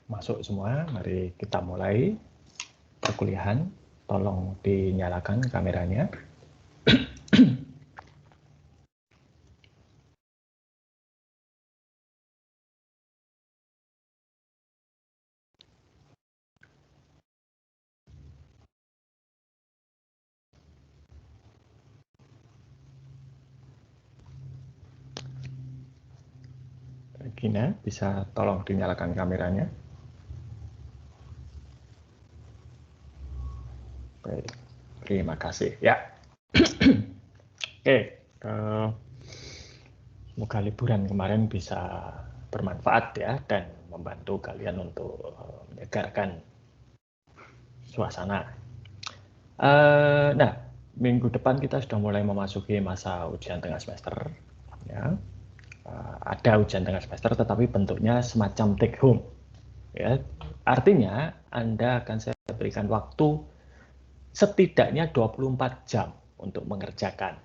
masuk semua, mari kita mulai perkuliahan. Tolong dinyalakan kameranya. Gina, bisa tolong dinyalakan kameranya. Baik, terima kasih. Ya, oke. Semoga liburan kemarin bisa bermanfaat ya dan membantu kalian untuk menyegarkan suasana. Nah, minggu depan kita sudah mulai memasuki masa ujian tengah semester. Ya, ada ujian tengah semester, tetapi bentuknya semacam take home. Ya, artinya Anda akan saya berikan waktu setidaknya 24 jam untuk mengerjakan.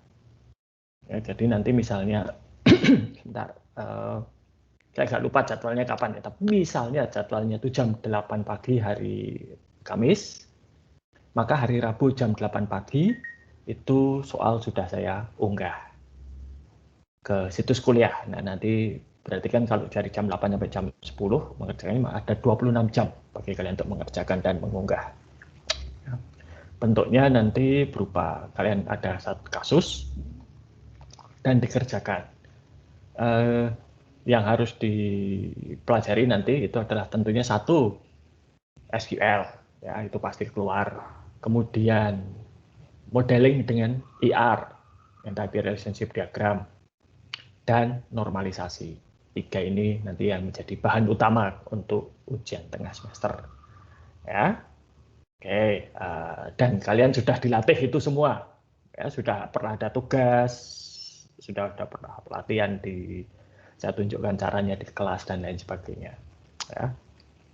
Ya, jadi nanti misalnya, sebentar, saya nggak lupa jadwalnya kapan ya, tapi misalnya jadwalnya itu jam 8 pagi hari Kamis, maka hari Rabu jam 8 pagi itu soal sudah saya unggah ke situs kuliah. Nah, nanti berarti kan kalau dari jam 8 sampai jam 10 mengerjakannya ada 26 jam bagi kalian untuk mengerjakan dan mengunggah. Bentuknya nanti berupa kalian ada satu kasus dan dikerjakan. Yang harus dipelajari nanti itu adalah tentunya satu SQL, ya itu pasti keluar. Kemudian modeling dengan ER, enthalpy relationship diagram, dan normalisasi. 3 ini nanti yang menjadi bahan utama untuk ujian tengah semester. Ya, oke. Dan kalian sudah dilatih itu semua, ya sudah pernah ada tugas, sudah pernah pelatihan saya tunjukkan caranya di kelas dan lain sebagainya. Ya.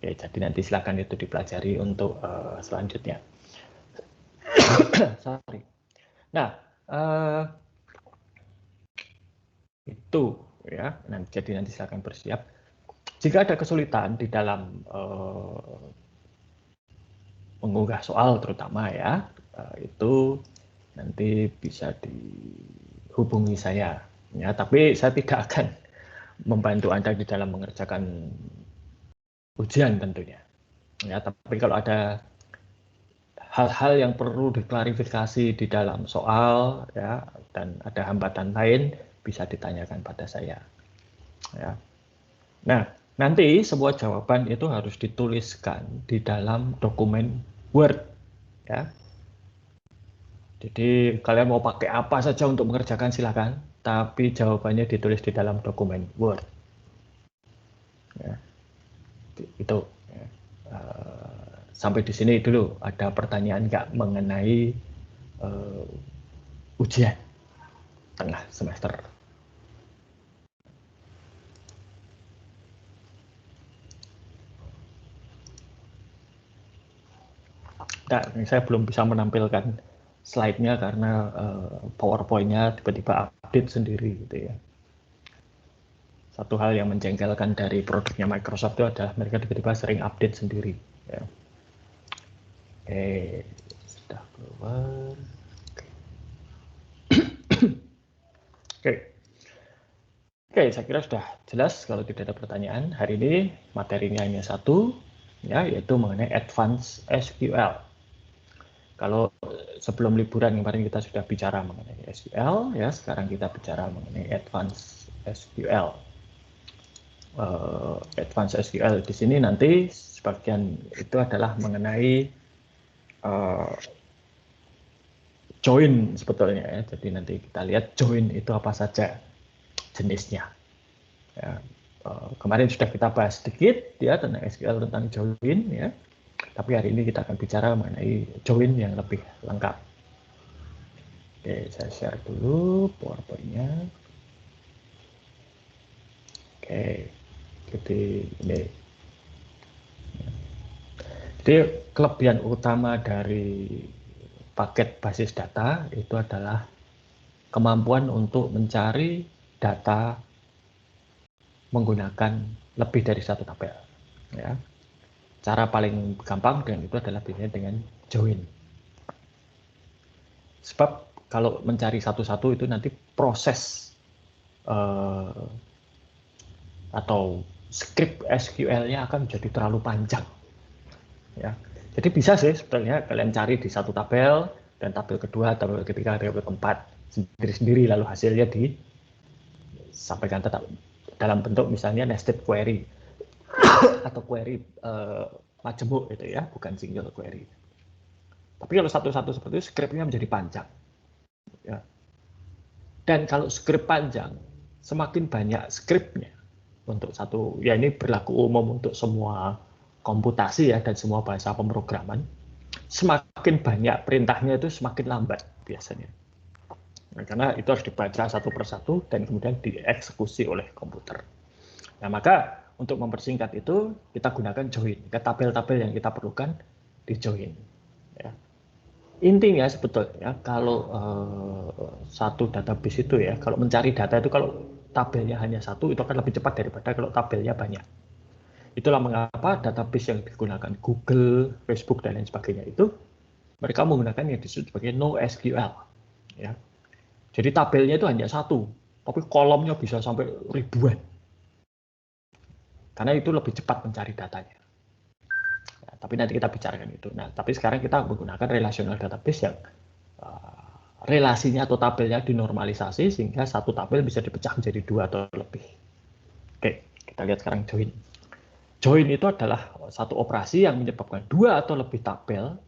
Oke, jadi nanti silakan itu dipelajari untuk selanjutnya. Sorry. Nah, itu ya. Jadi nanti silakan bersiap. Jika ada kesulitan di dalam mengunggah soal terutama ya, itu nanti bisa dihubungi saya. Ya, tapi saya tidak akan membantu Anda di dalam mengerjakan ujian tentunya. Ya, tapi kalau ada hal-hal yang perlu diklarifikasi di dalam soal ya dan ada hambatan lain bisa ditanyakan pada saya. Ya. Nah, nanti semua jawaban itu harus dituliskan di dalam dokumen Word ya. Jadi kalian mau pakai apa saja untuk mengerjakan silakan, tapi jawabannya ditulis di dalam dokumen Word. Ya. Itu. Ya. Sampai di sini dulu ada pertanyaan nggak mengenai ujian tengah semester? Nah, saya belum bisa menampilkan slide-nya karena PowerPoint-nya tiba-tiba update sendiri gitu ya. Satu hal yang menjengkelkan dari produknya Microsoft itu adalah mereka tiba-tiba sering update sendiri. Ya. Oke, sudah keluar. Oke. Oke, saya kira sudah jelas kalau tidak ada pertanyaan. Hari ini materinya hanya satu, ya, yaitu mengenai Advanced SQL. Kalau sebelum liburan kemarin kita sudah bicara mengenai SQL, ya sekarang kita bicara mengenai Advanced SQL. Advanced SQL di sini nanti sebagian itu adalah mengenai join sebetulnya ya. Jadi nanti kita lihat join itu apa saja jenisnya. Ya, kemarin sudah kita bahas sedikit ya tentang SQL tentang join ya. Tapi hari ini kita akan bicara mengenai join yang lebih lengkap. Oke, saya share dulu PowerPoint-nya. Oke, jadi ini. Jadi kelebihan utama dari paket basis data itu adalah kemampuan untuk mencari data menggunakan lebih dari satu tabel. Ya. Cara paling gampang dan itu adalah biasanya dengan join. Sebab kalau mencari satu-satu itu nanti proses atau script SQL-nya akan menjadi terlalu panjang. Ya. Jadi bisa sih sebenarnya kalian cari di satu tabel, dan tabel kedua, tabel ketiga, tabel keempat sendiri-sendiri, lalu hasilnya disampaikan tetap dalam bentuk misalnya nested query atau query majemuk gitu ya, bukan single query. Tapi kalau satu-satu seperti itu, script-nya menjadi panjang. Ya. Dan kalau script panjang, semakin banyak script-nya untuk satu, ya ini berlaku umum untuk semua komputasi ya dan semua bahasa pemrograman, semakin banyak perintahnya itu semakin lambat biasanya. Nah, karena itu harus dibaca satu persatu dan kemudian dieksekusi oleh komputer. Nah, maka untuk mempersingkat itu kita gunakan join. Tabel-tabel yang kita perlukan di join. Ya. Intinya sebetulnya kalau satu database itu ya, kalau mencari data itu kalau tabelnya hanya satu itu akan lebih cepat daripada kalau tabelnya banyak. Itulah mengapa database yang digunakan Google, Facebook, dan lain sebagainya itu mereka menggunakan yang disebut sebagai NoSQL. Ya. Jadi tabelnya itu hanya satu, tapi kolomnya bisa sampai ribuan. Karena itu lebih cepat mencari datanya. Ya, tapi nanti kita bicarakan itu. Nah, tapi sekarang kita menggunakan relational database yang relasinya atau tabelnya dinormalisasi sehingga satu tabel bisa dipecah menjadi dua atau lebih. Oke, kita lihat sekarang join. Join itu adalah satu operasi yang menyebabkan dua atau lebih tabel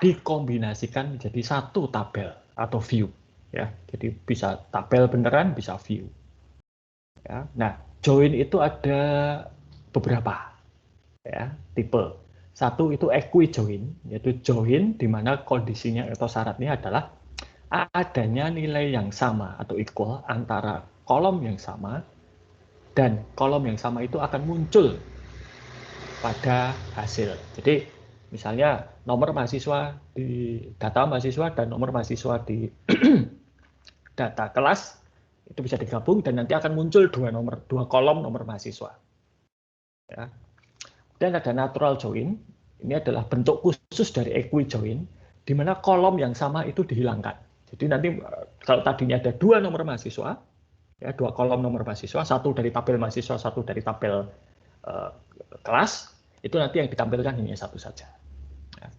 dikombinasikan menjadi satu tabel atau view. Ya, jadi bisa tabel beneran, bisa view. Ya, nah, join itu ada beberapa ya tipe. Satu itu equi-join, yaitu join di mana kondisinya atau syaratnya adalah adanya nilai yang sama atau equal antara kolom yang sama dan kolom yang sama itu akan muncul pada hasil. Jadi misalnya nomor mahasiswa di data mahasiswa dan nomor mahasiswa di data kelas itu bisa digabung dan nanti akan muncul dua kolom nomor mahasiswa. Ya. Dan ada natural join, ini adalah bentuk khusus dari equi-join, di mana kolom yang sama itu dihilangkan. Jadi nanti kalau tadinya ada dua nomor mahasiswa, ya dua kolom nomor mahasiswa, satu dari tabel mahasiswa, satu dari tabel kelas, itu nanti yang ditampilkan hanya satu saja. Ya.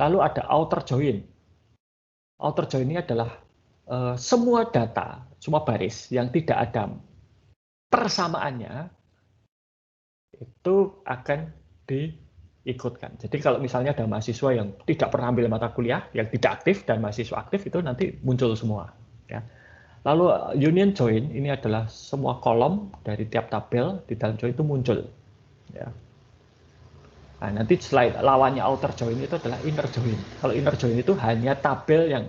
Lalu ada outer join. Outer join ini adalah semua data, semua baris yang tidak ada persamaannya, itu akan diikutkan. Jadi kalau misalnya ada mahasiswa yang tidak pernah ambil mata kuliah, yang tidak aktif, dan mahasiswa aktif, itu nanti muncul semua. Ya. Lalu union join ini adalah semua kolom dari tiap tabel di dalam join itu muncul. Ya. Nah, nanti selain lawannya outer join itu adalah inner join. Kalau inner join itu hanya tabel yang,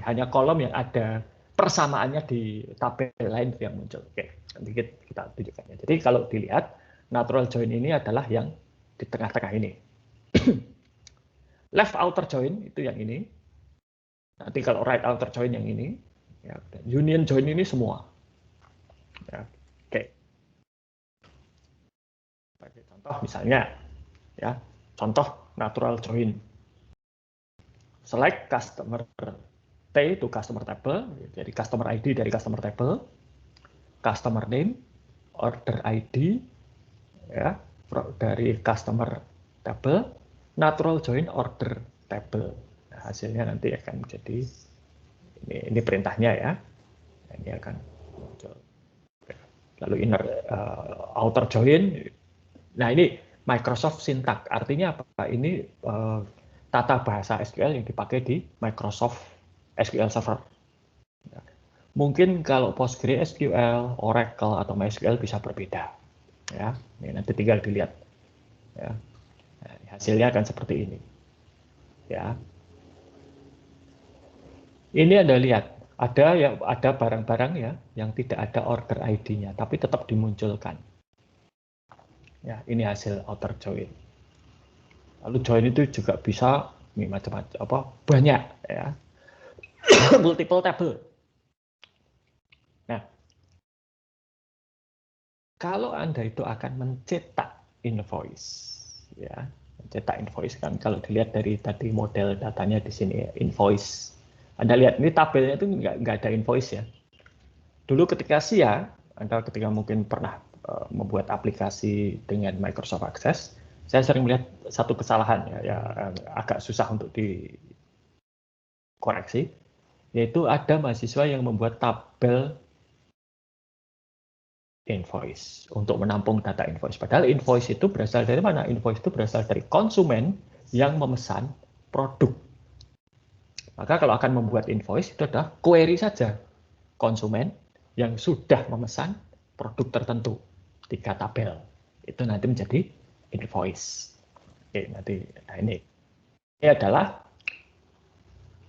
hanya kolom yang ada persamaannya di tabel lain yang muncul. Oke, nanti kita tunjukkannya. Jadi kalau dilihat, natural join ini adalah yang di tengah-tengah ini. Left outer join itu yang ini. Nanti kalau right outer join yang ini. Ya, union join ini semua. Ya, oke. Sebagai contoh misalnya, ya, contoh natural join. Select customer T itu customer table, jadi customer ID dari customer table, customer name, order ID, ya, dari customer table, natural join order table. Nah, hasilnya nanti akan menjadi ini perintahnya ya. Ini akan muncul. Lalu inner outer join. Nah, ini Microsoft Syntax. Artinya apa? Ini tata bahasa SQL yang dipakai di Microsoft SQL Server. Mungkin kalau PostgreSQL, Oracle, atau MySQL bisa berbeda. Ya, ini nanti tinggal dilihat. Ya. Nah, hasilnya akan seperti ini. Ya. Ini Anda lihat, ada barang-barang ya yang tidak ada order ID-nya, tapi tetap dimunculkan. Ya, ini hasil outer join. Lalu join itu juga bisa macam-macam banyak ya. Multiple table. Nah, kalau Anda itu akan mencetak invoice, ya. Cetak invoice kan kalau dilihat dari tadi model datanya di sini ya, invoice. Anda lihat ini tabelnya itu nggak ada invoice ya. Dulu ketika SIA, Anda ketika mungkin pernah membuat aplikasi dengan Microsoft Access, saya sering melihat satu kesalahan ya agak susah untuk dikoreksi, yaitu ada mahasiswa yang membuat tabel invoice untuk menampung data invoice. Padahal invoice itu berasal dari mana? Invoice itu berasal dari konsumen yang memesan produk. Maka kalau akan membuat invoice itu adalah query saja. Konsumen yang sudah memesan produk tertentu. 3 tabel. Itu nanti menjadi invoice. Oke, nanti nah ini adalah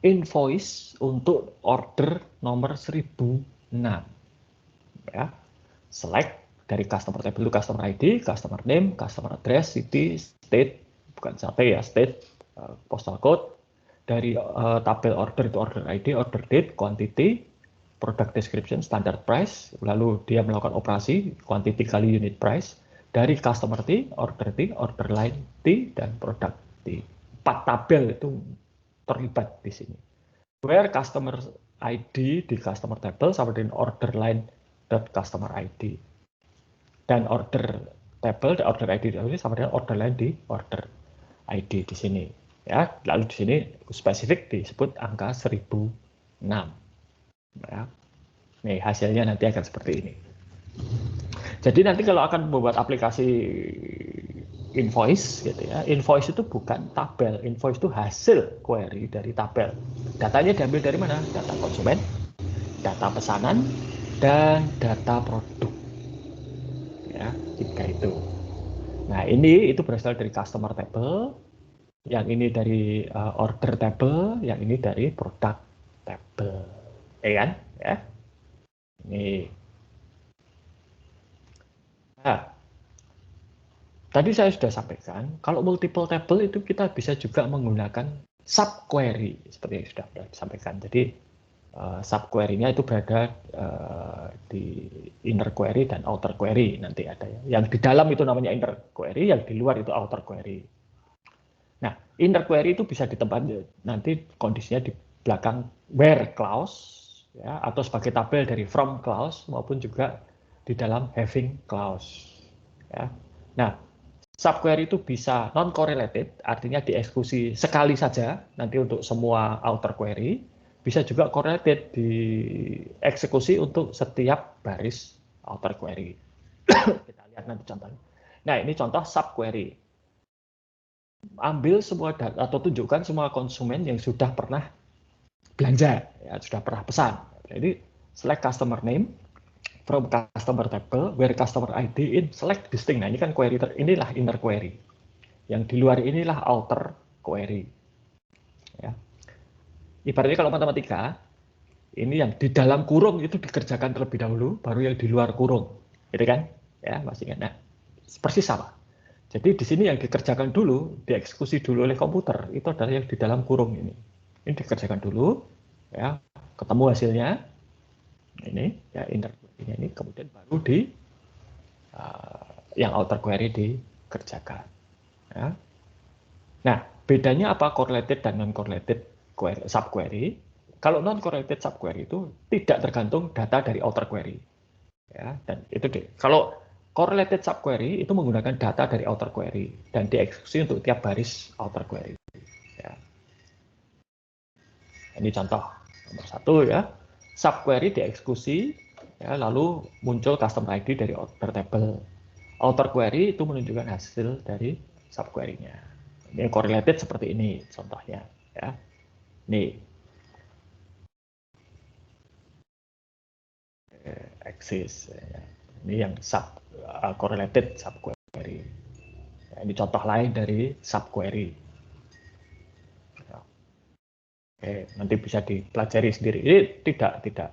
invoice untuk order nomor 1006. Ya. Select dari customer table to customer ID, customer name, customer address, city, state, bukan sate ya, state, postal code, dari tabel order itu order ID, order date, quantity, product description, standard price, lalu dia melakukan operasi, quantity kali unit price, dari customer T, order line T, dan product T. 4 tabel itu terlibat di sini. Where customer ID di customer table sama dengan order line customer ID. Dan order table, order ID ini sama dengan order line di order ID di sini. Ya, lalu di sini spesifik disebut angka 1006. Ya. Nih, hasilnya nanti akan seperti ini. Jadi nanti kalau akan membuat aplikasi invoice gitu ya, invoice itu bukan tabel, invoice itu hasil query dari tabel. Datanya diambil dari mana? Data konsumen, data pesanan, dan data produk. Ya, 3 itu. Nah, ini itu berasal dari customer table, yang ini dari order table, yang ini dari product table. Ya kan? Ya. Ini. Nah, tadi saya sudah sampaikan, kalau multiple table itu kita bisa juga menggunakan subquery, seperti yang sudah disampaikan. Jadi subquery-nya itu berada di inner query dan outer query nanti ada ya. Yang di dalam itu namanya inner query, yang di luar itu outer query. Nah, inner query itu bisa ditempatkan nanti kondisinya di belakang where clause ya, atau sebagai tabel dari from clause maupun juga di dalam having clause. Ya. Nah, subquery itu bisa non-correlated, artinya dieksekusi sekali saja nanti untuk semua outer query, bisa juga correlated dieksekusi untuk setiap baris outer query. Kita lihat nanti contohnya. Nah, ini contoh subquery. Ambil semua data atau tunjukkan semua konsumen yang sudah pernah belanja, ya, sudah pernah pesan. Jadi select customer name from customer table, where customer ID in select distinct. Nah, ini kan query inilah inner query. Yang di luar inilah outer query. Ya. Ibaratnya kalau matematika, ini yang di dalam kurung itu dikerjakan terlebih dahulu, baru yang di luar kurung. Gitu kan? Ya, masih ingat. Nah, persis sama. Jadi di sini yang dikerjakan dulu, dieksekusi dulu oleh komputer, itu adalah yang di dalam kurung ini. Ini dikerjakan dulu, ya, ketemu hasilnya, ini, ya inner query ini, kemudian baru di yang outer query dikerjakan. Ya. Nah, bedanya apa correlated dan non-correlated subquery? Kalau non-correlated subquery itu tidak tergantung data dari outer query. Ya, dan itu deh. Kalau correlated subquery itu menggunakan data dari outer query dan dieksekusi untuk tiap baris outer query. Ya. Ini contoh nomor 1 ya. Subquery dieksekusi, ya, lalu muncul custom ID dari outer table. Outer query itu menunjukkan hasil dari subquery-nya. Ini correlated seperti ini contohnya. Ya. Nih, axis. Ya. Ini yang correlated subquery. Ya, ini contoh lain dari subquery. Ya. Oke, nanti bisa dipelajari sendiri. Ini tidak.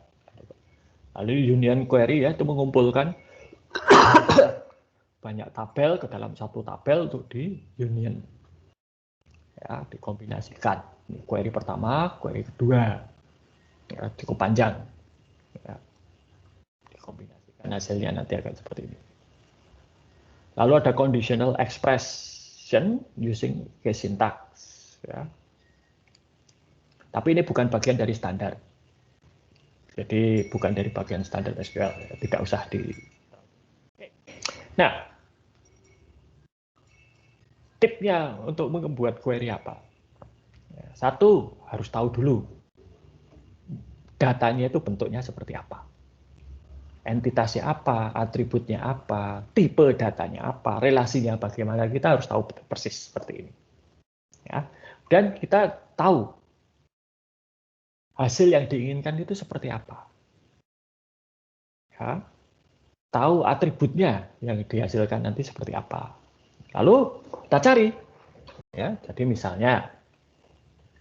Lalu union query ya itu mengumpulkan banyak tabel ke dalam satu tabel untuk di union. Ya, dikombinasikan. Ini query pertama, query kedua. Ya, cukup panjang. Ya, dikombinasikan hasilnya nanti akan seperti ini. Lalu ada conditional express. function using case syntax. Ya. Tapi ini bukan bagian dari standar. Jadi bukan dari bagian standar SQL, ya. Tidak usah di. Nah, tipnya untuk membuat query apa? Satu, harus tahu dulu datanya itu bentuknya seperti apa. Entitasnya apa, atributnya apa, tipe datanya apa, relasinya bagaimana, kita harus tahu persis seperti ini. Ya. Dan kita tahu hasil yang diinginkan itu seperti apa. Ya. Tahu atributnya yang dihasilkan nanti seperti apa. Lalu kita cari. Ya, jadi misalnya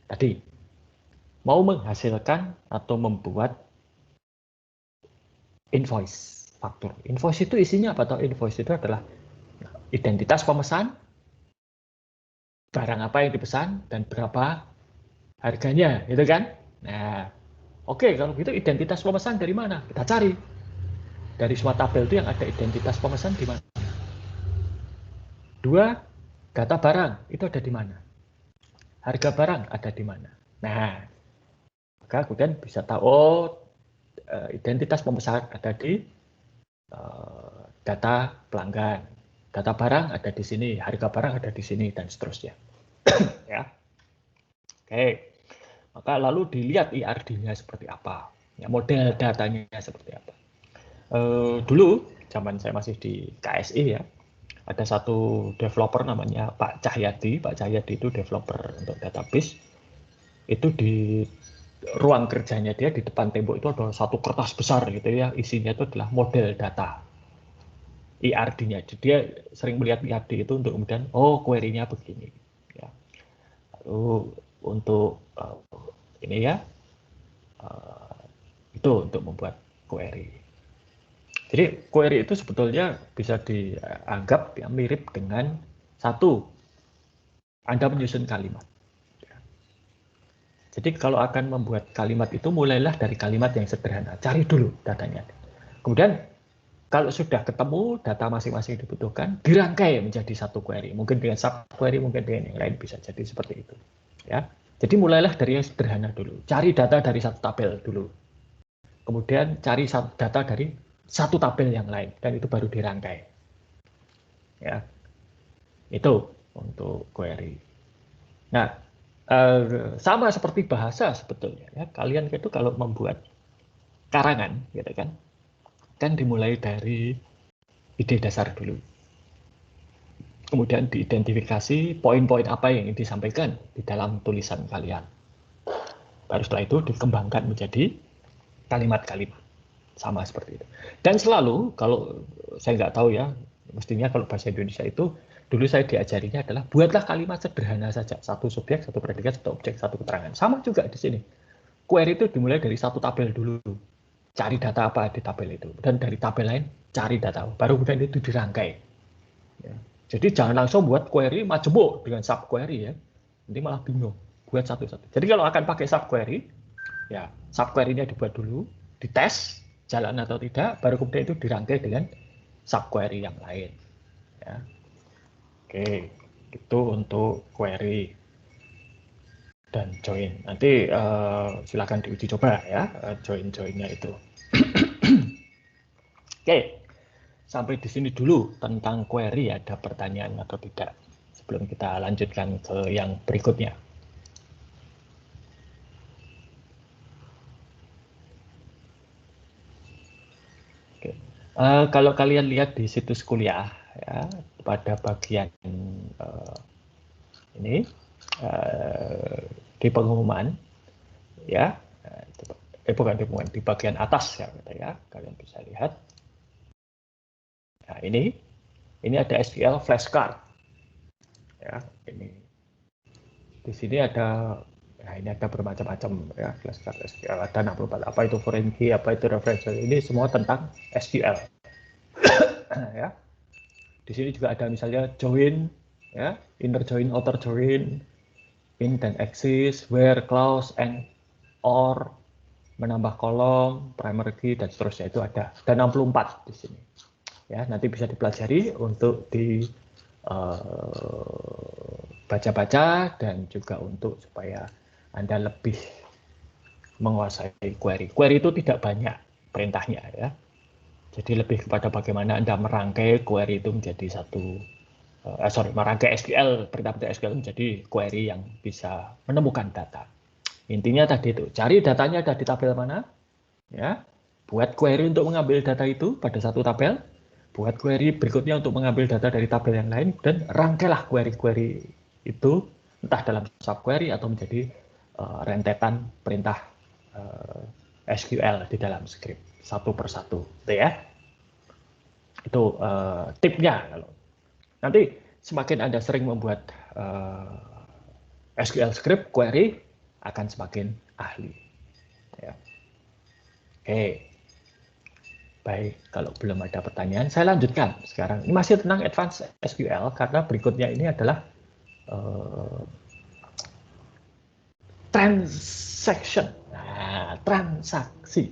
tadi mau menghasilkan atau membuat invoice faktur. Invoice itu isinya apa? Atau invoice itu adalah identitas pemesan, barang apa yang dipesan, dan berapa harganya, gitu kan? Nah, oke, kalau gitu identitas pemesan dari mana? Kita cari. Dari semua tabel itu yang ada identitas pemesan di mana? Dua, data barang itu ada di mana? Harga barang ada di mana? Nah, maka kemudian bisa tahu, oh, identitas pemesan ada di data pelanggan, data barang ada di sini, harga barang ada di sini, dan seterusnya. Ya, oke. Maka lalu dilihat IRD-nya seperti apa, ya, model datanya seperti apa. Dulu zaman saya masih di KSI ya, ada satu developer namanya Pak Cahyadi. Pak Cahyadi itu developer untuk database. Itu di ruang kerjanya dia di depan tembok itu ada satu kertas besar gitu ya, isinya itu adalah model data IRD-nya. Dia sering melihat IRD itu untuk kemudian, oh, query-nya begini. Ya. Lalu untuk ini ya, itu untuk membuat query. Jadi query itu sebetulnya bisa dianggap ya, mirip dengan satu, Anda menyusun kalimat. Jadi kalau akan membuat kalimat itu, mulailah dari kalimat yang sederhana. Cari dulu datanya. Kemudian kalau sudah ketemu data masing-masing dibutuhkan, dirangkai menjadi satu query. Mungkin dengan sub-query, mungkin dengan yang lain, bisa jadi seperti itu. Ya. Jadi mulailah dari yang sederhana dulu. Cari data dari satu tabel dulu. Kemudian cari data dari satu tabel yang lain. Dan itu baru dirangkai. Ya. Itu untuk query. Nah, sama seperti bahasa sebetulnya. Ya. Kalian itu kalau membuat karangan, gitu kan dimulai dari ide dasar dulu. Kemudian diidentifikasi poin-poin apa yang ingin disampaikan di dalam tulisan kalian. Baru setelah itu dikembangkan menjadi kalimat-kalimat. Sama seperti itu. Dan selalu, kalau saya nggak tahu ya, mestinya kalau bahasa Indonesia itu, dulu saya diajarinya adalah buatlah kalimat sederhana saja. Satu subjek, satu predikat, satu objek, satu keterangan. Sama juga di sini. Query itu dimulai dari satu tabel dulu. Cari data apa di tabel itu. Dan dari tabel lain, cari data. Baru kemudian itu dirangkai. Ya. Jadi jangan langsung buat query majemuk dengan subquery ya. Nanti malah bingung. Buat satu-satu. Jadi kalau akan pakai subquery, ya subquery-nya dibuat dulu, dites, jalan atau tidak, baru kemudian itu dirangkai dengan subquery yang lain. Ya. Oke, itu untuk query dan join. Nanti silakan diuji coba ya, join-joinnya itu. Oke, sampai di sini dulu tentang query. Ada pertanyaan atau tidak sebelum kita lanjutkan ke yang berikutnya. Oke. Kalau kalian lihat di situs kuliah ya, pada bagian ini di pengumuman ya, bukan di pengumuman, di bagian atas ya, gitu ya, kalian bisa lihat. Nah, ini ada SQL flashcard. Ya, ini di sini ada, nah ini ada bermacam-macam ya, flashcard SQL, ada 64, apa itu foreign key, apa itu referential, ini semua tentang SQL. Ya. Di sini juga ada misalnya join ya, inner join, outer join, in dan exist, where, clause, and, or, menambah kolom, primary key, dan seterusnya. Itu ada 64 di sini. Ya, nanti bisa dipelajari untuk di baca-baca dan juga untuk supaya Anda lebih menguasai query. Query itu tidak banyak perintahnya ya. Jadi lebih kepada bagaimana Anda merangkai query itu menjadi merangkai SQL, perintah-perintah SQL menjadi query yang bisa menemukan data. Intinya tadi itu, cari datanya ada di tabel mana, ya. Buat query untuk mengambil data itu pada satu tabel, buat query berikutnya untuk mengambil data dari tabel yang lain, dan rangkailah query-query itu entah dalam subquery atau menjadi rentetan perintah SQL di dalam script satu persatu, gitu ya. Itu tipnya. Nanti semakin Anda sering membuat SQL script query akan semakin ahli. Ya. Oke. Baik, kalau belum ada pertanyaan, saya lanjutkan sekarang. Ini masih tentang Advanced SQL, karena berikutnya ini adalah transaction. Nah, transaksi.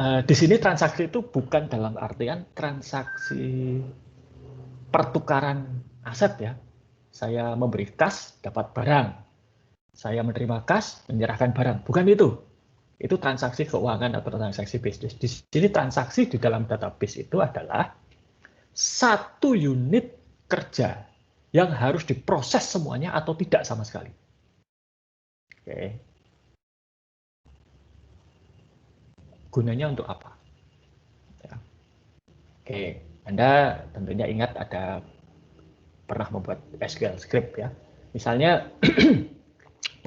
Di sini transaksi itu bukan dalam artian transaksi pertukaran aset ya. Saya memberi kas, dapat barang. Saya menerima kas, menyerahkan barang. Bukan itu. Itu transaksi keuangan atau transaksi bisnis. Di sini transaksi di dalam database itu adalah satu unit kerja yang harus diproses semuanya atau tidak sama sekali. Oke. Gunanya untuk apa? Ya. Oke, Anda tentunya ingat pernah membuat SQL script ya. Misalnya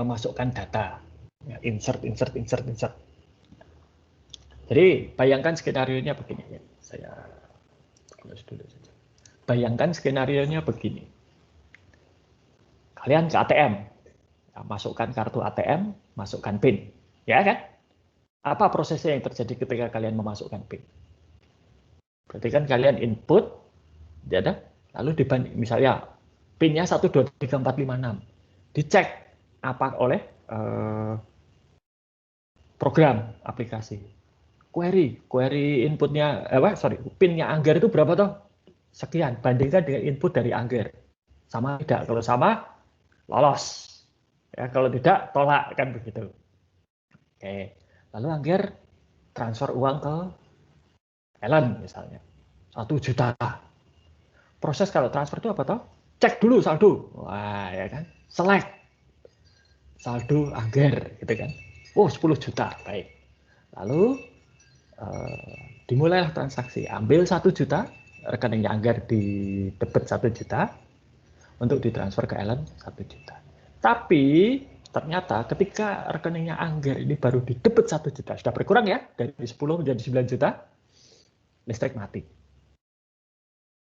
memasukkan data, ya, insert. Jadi bayangkan skenario-nya begini ya. Saya tulis dulu saja. Bayangkan skenario-nya begini. Kalian ke ATM, ya, masukkan kartu ATM, masukkan PIN, ya kan? Apa prosesnya yang terjadi ketika kalian memasukkan PIN? Berarti kan kalian input, ya, lalu dibanding, misalnya PIN-nya 1, 2, 3, 4, 5, 6. Dicek apa oleh program aplikasi. Query inputnya, PIN-nya Angger itu berapa toh? Sekian, bandingkan dengan input dari Angger. Sama tidak? Kalau sama, lolos. Ya, kalau tidak, tolak, kan begitu. Oke, lalu Angger transfer uang ke Ellen misalnya, 1 juta. Proses kalau transfer itu apa toh? Cek dulu saldo. Wah, ya kan? Select saldo Angger, gitu kan? Oh, 10 juta, baik. Lalu dimulailah transaksi. Ambil 1 juta, rekeningnya Angger di debit 1 juta, untuk ditransfer ke Ellen 1 juta. Tapi ternyata ketika rekeningnya Angger ini baru di debit 1 juta, sudah berkurang ya, dari 10 menjadi 9 juta, listrik mati.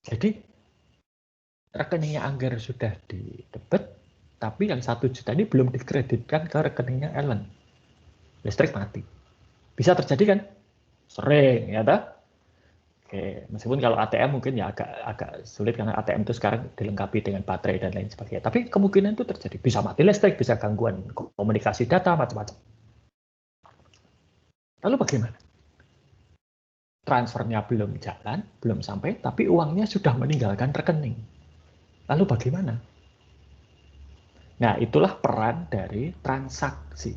Jadi rekeningnya Angger sudah di debit, tapi yang 1 juta ini belum dikreditkan ke rekeningnya Ellen. Listrik mati. Bisa terjadi kan? Sering, ya toh? Oke, meskipun kalau ATM mungkin ya agak sulit karena ATM itu sekarang dilengkapi dengan baterai dan lain sebagainya. Tapi kemungkinan itu terjadi. Bisa mati listrik, bisa gangguan komunikasi data, macam-macam. Lalu bagaimana? Transfernya belum jalan, belum sampai, tapi uangnya sudah meninggalkan rekening. Lalu bagaimana? Nah, itulah peran dari transaksi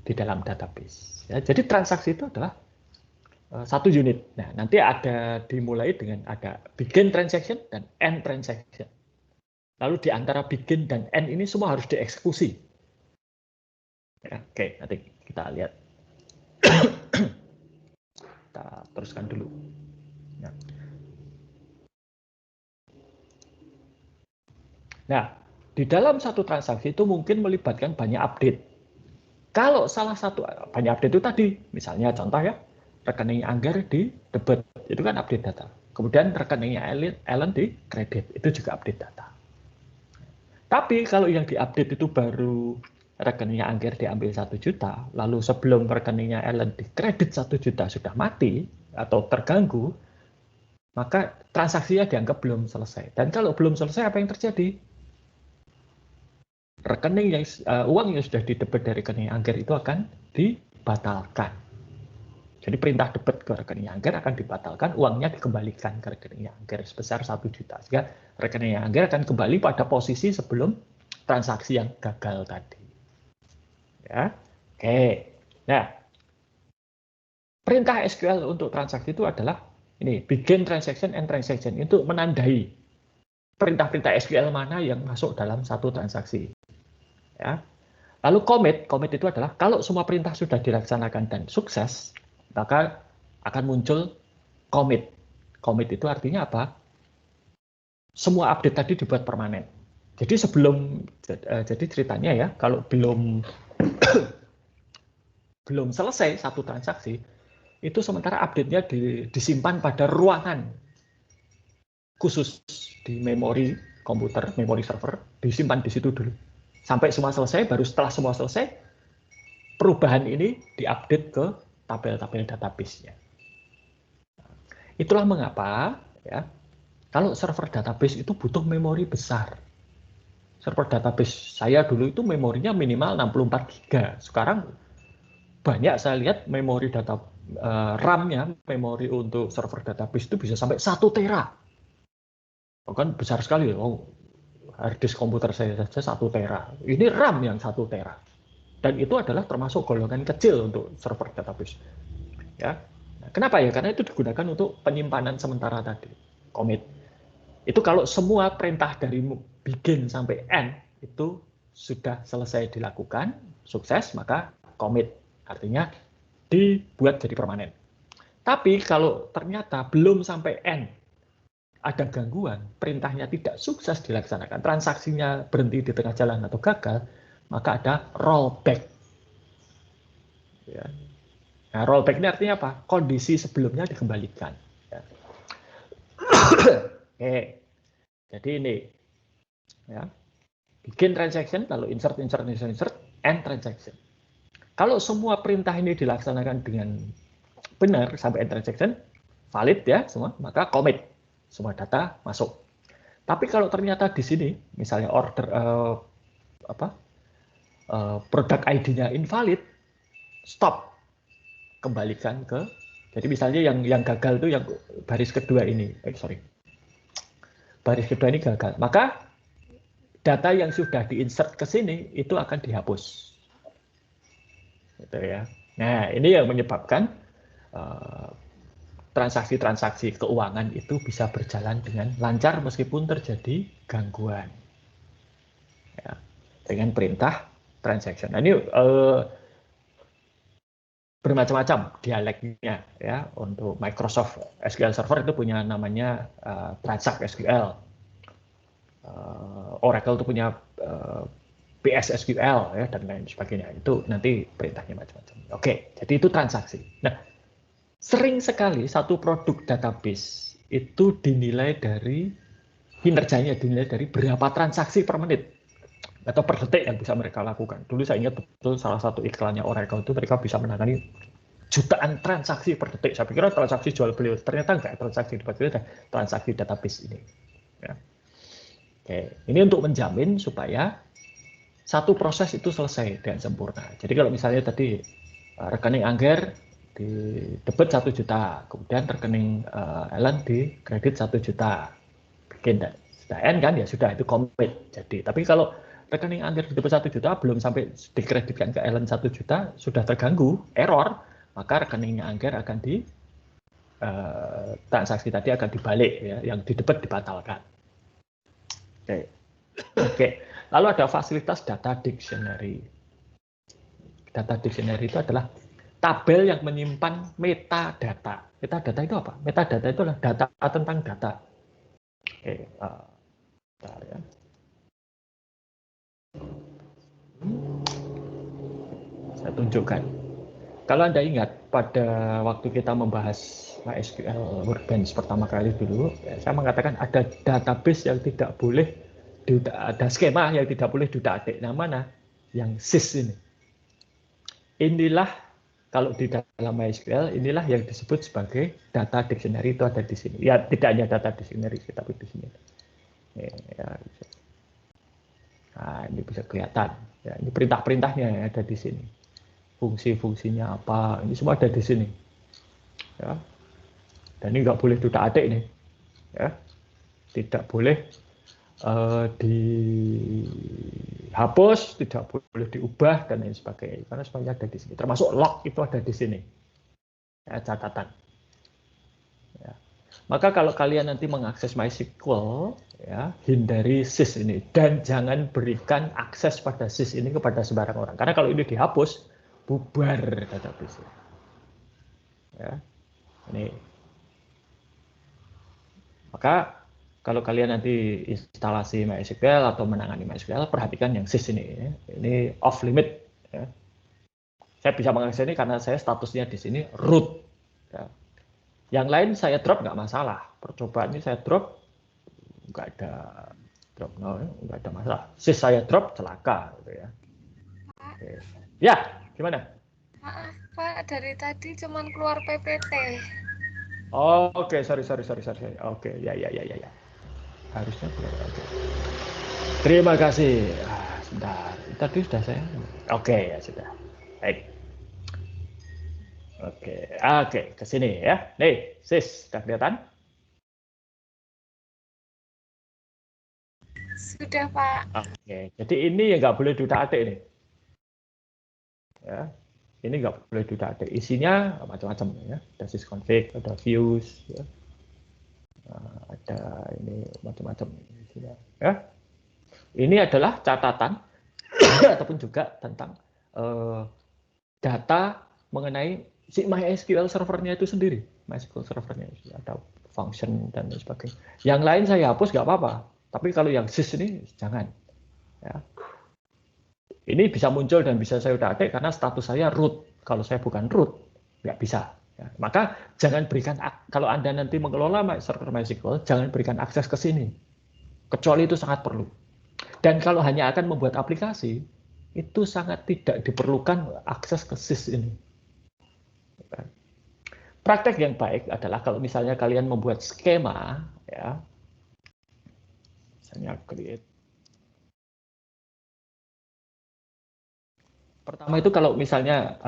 di dalam database. Ya, jadi transaksi itu adalah satu unit. Nah, nanti dimulai dengan ada begin transaction dan end transaction. Lalu di antara begin dan end ini semua harus dieksekusi. Ya, oke, nanti kita lihat. Kita teruskan dulu. Nah, di dalam satu transaksi itu mungkin melibatkan banyak update. Kalau salah satu banyak update itu tadi, misalnya contoh ya, rekening Angger di debit, itu kan update data. Kemudian rekeningnya Ellen di kredit, itu juga update data. Tapi kalau yang diupdate itu baru rekeningnya Angger diambil 1 juta, lalu sebelum rekeningnya Ellen di kredit 1 juta sudah mati atau terganggu, maka transaksinya dianggap belum selesai. Dan kalau belum selesai, apa yang terjadi? Rekening uang yang sudah didebit dari rekening Angger itu akan dibatalkan. Jadi perintah debit ke rekening Angger akan dibatalkan, uangnya dikembalikan ke rekening Angger sebesar 1 juta. Sehingga rekening Angger akan kembali pada posisi sebelum transaksi yang gagal tadi. Ya, oke. Nah, perintah SQL untuk transaksi itu adalah ini begin transaction and transaction untuk menandai perintah-perintah SQL mana yang masuk dalam satu transaksi. Ya. Lalu commit itu adalah kalau semua perintah sudah dilaksanakan dan sukses, maka akan muncul commit. Commit itu artinya apa? Semua update tadi dibuat permanen. Jadi jadi ceritanya ya, kalau belum selesai satu transaksi, itu sementara update-nya disimpan pada ruangan khusus di memori komputer, memori server, disimpan di situ dulu. Sampai semua selesai, baru setelah semua selesai, perubahan ini diupdate ke tabel-tabel database-nya. Itulah mengapa ya, kalau server database itu butuh memori besar. Server database saya dulu itu memorinya minimal 64 GB. Sekarang banyak saya lihat memori data RAM-nya, memori untuk server database itu bisa sampai 1 tera. Kan besar sekali. Oh, hard disk komputer saya saja 1 tera. Ini RAM yang 1 tera. Dan itu adalah termasuk golongan kecil untuk server database. Ya. Nah, kenapa ya? Karena itu digunakan untuk penyimpanan sementara tadi. Commit. Itu kalau semua perintah dari begin sampai end itu sudah selesai dilakukan, sukses, maka commit. Artinya dibuat jadi permanen. Tapi kalau ternyata belum sampai end, ada gangguan, perintahnya tidak sukses dilaksanakan, transaksinya berhenti di tengah jalan atau gagal, maka ada rollback. Ya. Nah, rollback ini artinya apa? Kondisi sebelumnya dikembalikan. Ya. Oke, jadi ini ya, bikin transaction, lalu insert, end transaction. Kalau semua perintah ini dilaksanakan dengan benar sampai end transaction, valid ya semua, maka commit, semua data masuk. Tapi kalau ternyata di sini, misalnya order produk ID-nya invalid, stop, kembalikan ke. Jadi misalnya yang gagal itu yang baris kedua ini, baris kedua ini gagal, maka data yang sudah diinsert ke sini itu akan dihapus. Gitu ya. Nah, ini yang menyebabkan transaksi-transaksi keuangan itu bisa berjalan dengan lancar meskipun terjadi gangguan. Ya, dengan perintah transaction. Nah, ini bermacam-macam dialeknya ya. Untuk Microsoft SQL Server itu punya namanya Transact SQL. Oracle itu punya PS SQL ya, dan lain sebagainya. Itu nanti perintahnya macam-macam. Oke, jadi itu transaksi. Nah, sering sekali satu produk database itu dinilai dari kinerjanya, dinilai dari berapa transaksi per menit atau per detik yang bisa mereka lakukan. Dulu saya ingat betul salah satu iklannya Oracle itu mereka bisa menangani jutaan transaksi per detik. Saya pikir transaksi jual beli, ternyata enggak, transaksi transaksi database ini. Ya. Oke, ini untuk menjamin supaya satu proses itu selesai dengan sempurna. Jadi kalau misalnya tadi rekening Angger di debit 1 juta, kemudian rekening Ellen di kredit 1 juta, bikin sudah end kan ya sudah itu commit. Jadi tapi kalau rekening Angger di debit 1 juta belum sampai dikreditkan ke Ellen 1 juta sudah terganggu error, maka rekeningnya Angger akan di transaksi tadi akan dibalik ya, yang di debit dibatalkan. Oke. Lalu ada fasilitas data dictionary. Data dictionary itu adalah tabel yang menyimpan metadata. Metadata itu apa? Metadata itu adalah data tentang data. Oke, bentar ya. Saya tunjukkan. Kalau Anda ingat pada waktu kita membahas MySQL Workbench pertama kali dulu, ya, saya mengatakan ada database yang tidak boleh ada skema yang tidak boleh diutak-atik. Nah, mana? Yang SIS ini. Inilah kalau di dalam MySQL, inilah yang disebut sebagai data dictionary, itu ada di sini. Ya, tidak hanya data dictionary, tapi di sini. Ya, nah, ini bisa kelihatan. Ya, ini perintah-perintahnya yang ada di sini. Fungsi-fungsinya apa, ini semua ada di sini. Ya. Dan ini nggak boleh duda-adik nih, ya. Tidak boleh dihapus, tidak boleh diubah dan lain sebagainya. Karena semuanya ada di sini. Termasuk log itu ada di sini. Ya, catatan. Ya. Maka kalau kalian nanti mengakses MySQL, ya, hindari sys ini dan jangan berikan akses pada sys ini kepada sembarang orang. Karena kalau ini dihapus, bubar database. Ya. Ini. Maka kalau kalian nanti instalasi MySQL atau menangani MySQL, perhatikan yang sys ini. Ya. Ini off limit. Ya. Saya bisa mengakses ini karena saya statusnya di sini root. Ya. Yang lain saya drop nggak masalah. Percobaan ini saya drop, nggak ada drop, no, nggak ada masalah. Sys saya drop, celaka. Gitu ya. Oke. Ya, gimana? Maaf Pak, dari tadi cuman keluar PPT. Oh, oke, sorry. Oke, ya. Harusnya keluar. Oke. Terima kasih. Sebentar. Tadi sudah saya. Oke, ya sudah. Baik. Oke, ke sini ya. Nih, sis, sudah kelihatan? Sudah Pak. Oke, jadi ini yang nggak boleh duda-adik nih. Ya, ini nggak boleh duda-adik. Isinya macam-macam ya. Ada sysconfig, ada views, ya. Ada ini macam-macam isinya. Ya, ini adalah catatan ataupun juga tentang data mengenai si MySQL servernya itu sendiri. MySQL servernya ada function dan lain sebagainya. Yang lain saya hapus nggak apa-apa. Tapi kalau yang sys ini jangan. Ya. Ini bisa muncul dan bisa saya udah adik karena status saya root. Kalau saya bukan root, nggak bisa. Ya. Maka jangan berikan, kalau Anda nanti mengelola server MySQL, jangan berikan akses ke sini. Kecuali itu sangat perlu. Dan kalau hanya akan membuat aplikasi, itu sangat tidak diperlukan akses ke sys ini. Praktek yang baik adalah kalau misalnya kalian membuat skema, ya, misalnya create. Pertama itu kalau misalnya,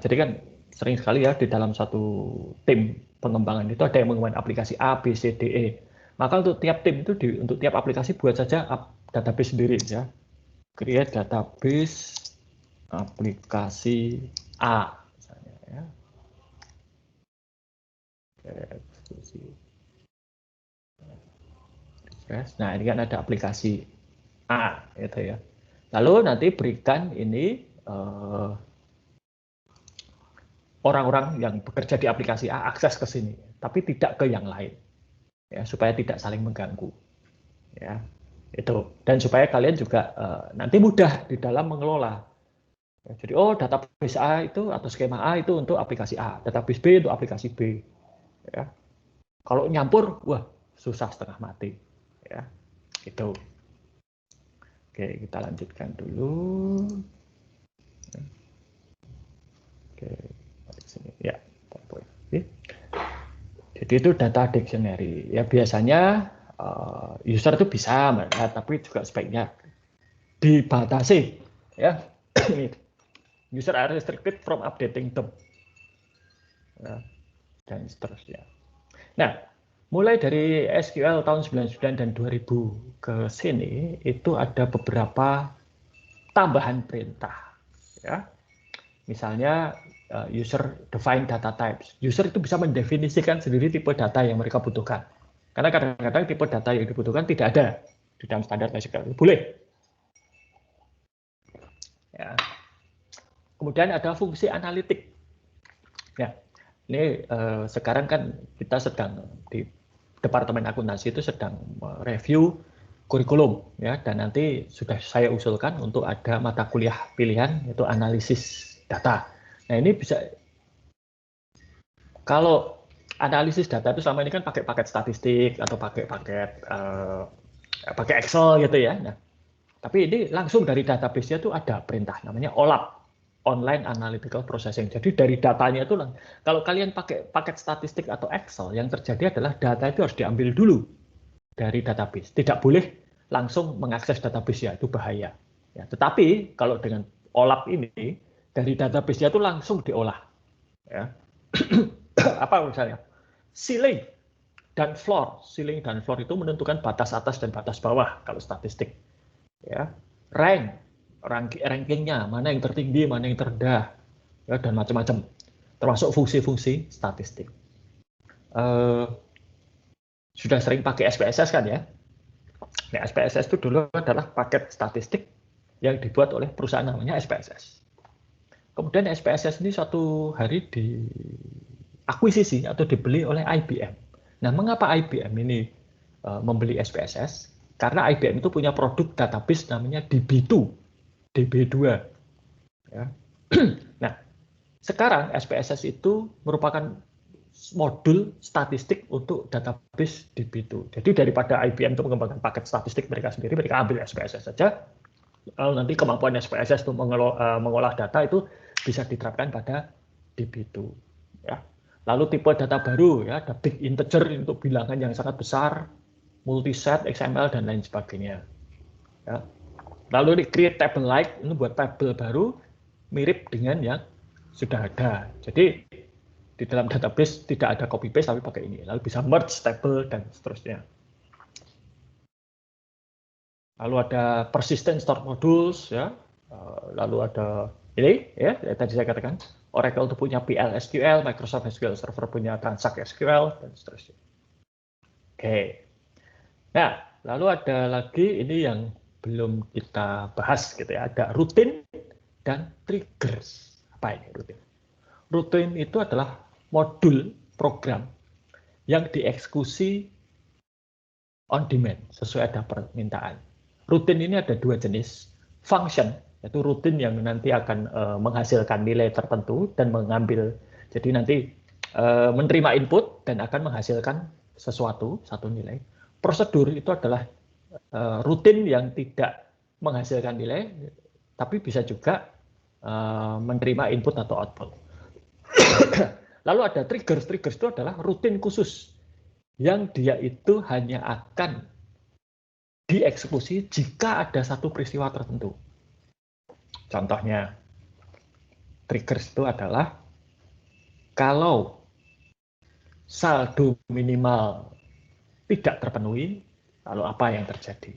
jadi kan sering sekali ya di dalam satu tim pengembangan itu ada yang mengembangkan aplikasi A, B, C, D, E. Maka untuk tiap tim itu, untuk tiap aplikasi buat saja database sendiri ya. Create database aplikasi A, misalnya ya. Nah, ini kan ada aplikasi A, gitu ya. Lalu nanti berikan ini orang-orang yang bekerja di aplikasi A akses ke sini, tapi tidak ke yang lain, ya, supaya tidak saling mengganggu, ya, itu. Dan supaya kalian juga nanti mudah di dalam mengelola. Ya, jadi, oh, database A itu atau skema A itu untuk aplikasi A, database B untuk aplikasi B. Ya. Kalau nyampur, wah, susah setengah mati. Ya, itu. Oke, kita lanjutkan dulu. Oke, sini ya. Oke. Jadi itu data dictionary. Ya biasanya user itu bisa melihat, tapi juga sebaiknya dibatasi. Ya, user are restricted from updating them. Ya, dan seterusnya. Nah, mulai dari SQL tahun 99 dan 2000 ke sini itu ada beberapa tambahan perintah. Ya, misalnya user define data types. User itu bisa mendefinisikan sendiri tipe data yang mereka butuhkan. Karena kadang-kadang tipe data yang dibutuhkan tidak ada di dalam standar MySQL. Boleh. Ya. Kemudian ada fungsi analitik. Ya, ini sekarang kan kita sedang di Departemen Akuntansi itu sedang mereview kurikulum, ya, dan nanti sudah saya usulkan untuk ada mata kuliah pilihan yaitu analisis data. Nah, ini bisa, kalau analisis data itu selama ini kan pakai paket statistik atau pakai Excel gitu ya. Nah, tapi ini langsung dari database-nya itu ada perintah namanya OLAP, Online Analytical Processing. Jadi dari datanya itu, kalau kalian pakai paket statistik atau Excel, yang terjadi adalah data itu harus diambil dulu dari database. Tidak boleh langsung mengakses database-nya, itu bahaya. Ya, tetapi kalau dengan OLAP ini, dari database-nya itu langsung diolah. Ya. apa misalnya? Ceiling dan floor. Ceiling dan floor itu menentukan batas atas dan batas bawah kalau statistik. Ya. Rankingnya, mana yang tertinggi, mana yang terendah, ya, dan macam-macam. Termasuk fungsi-fungsi statistik. Sudah sering pakai SPSS kan ya? Nah, SPSS itu dulu adalah paket statistik yang dibuat oleh perusahaan namanya SPSS. Kemudian SPSS ini suatu hari diakuisisi atau dibeli oleh IBM. Nah, mengapa IBM ini membeli SPSS? Karena IBM itu punya produk database namanya DB2, DB2. Ya. Nah, sekarang SPSS itu merupakan modul statistik untuk database DB2. Jadi daripada IBM itu mengembangkan paket statistik mereka sendiri, mereka ambil SPSS saja. Lalu nanti kemampuan SPSS untuk mengolah data itu bisa diterapkan pada DB2. Ya. Lalu tipe data baru, ya, ada big integer untuk bilangan yang sangat besar, multiset, XML, dan lain sebagainya. Ya. Lalu create table like, ini buat tabel baru, mirip dengan yang sudah ada. Jadi di dalam database tidak ada copy paste tapi pakai ini. Lalu bisa merge table dan seterusnya. Lalu ada persistent store modules, ya. Lalu ada ini, ya, tadi saya katakan Oracle itu punya PL/SQL, Microsoft SQL Server punya Transact SQL dan seterusnya. Oke. Nah, lalu ada lagi ini yang belum kita bahas gitu ya. Ada routine dan triggers. Apa ini routine? Routine itu adalah modul program yang dieksekusi on demand sesuai ada permintaan. Routine ini ada dua jenis. Function, yaitu rutin yang nanti akan menghasilkan nilai tertentu dan mengambil, jadi nanti menerima input dan akan menghasilkan sesuatu, satu nilai. Prosedur itu adalah rutin yang tidak menghasilkan nilai, tapi bisa juga menerima input atau output. Lalu ada triggers. Triggers itu adalah rutin khusus yang dia itu hanya akan dieksekusi jika ada satu peristiwa tertentu. Contohnya, triggers itu adalah kalau saldo minimal tidak terpenuhi, lalu apa yang terjadi?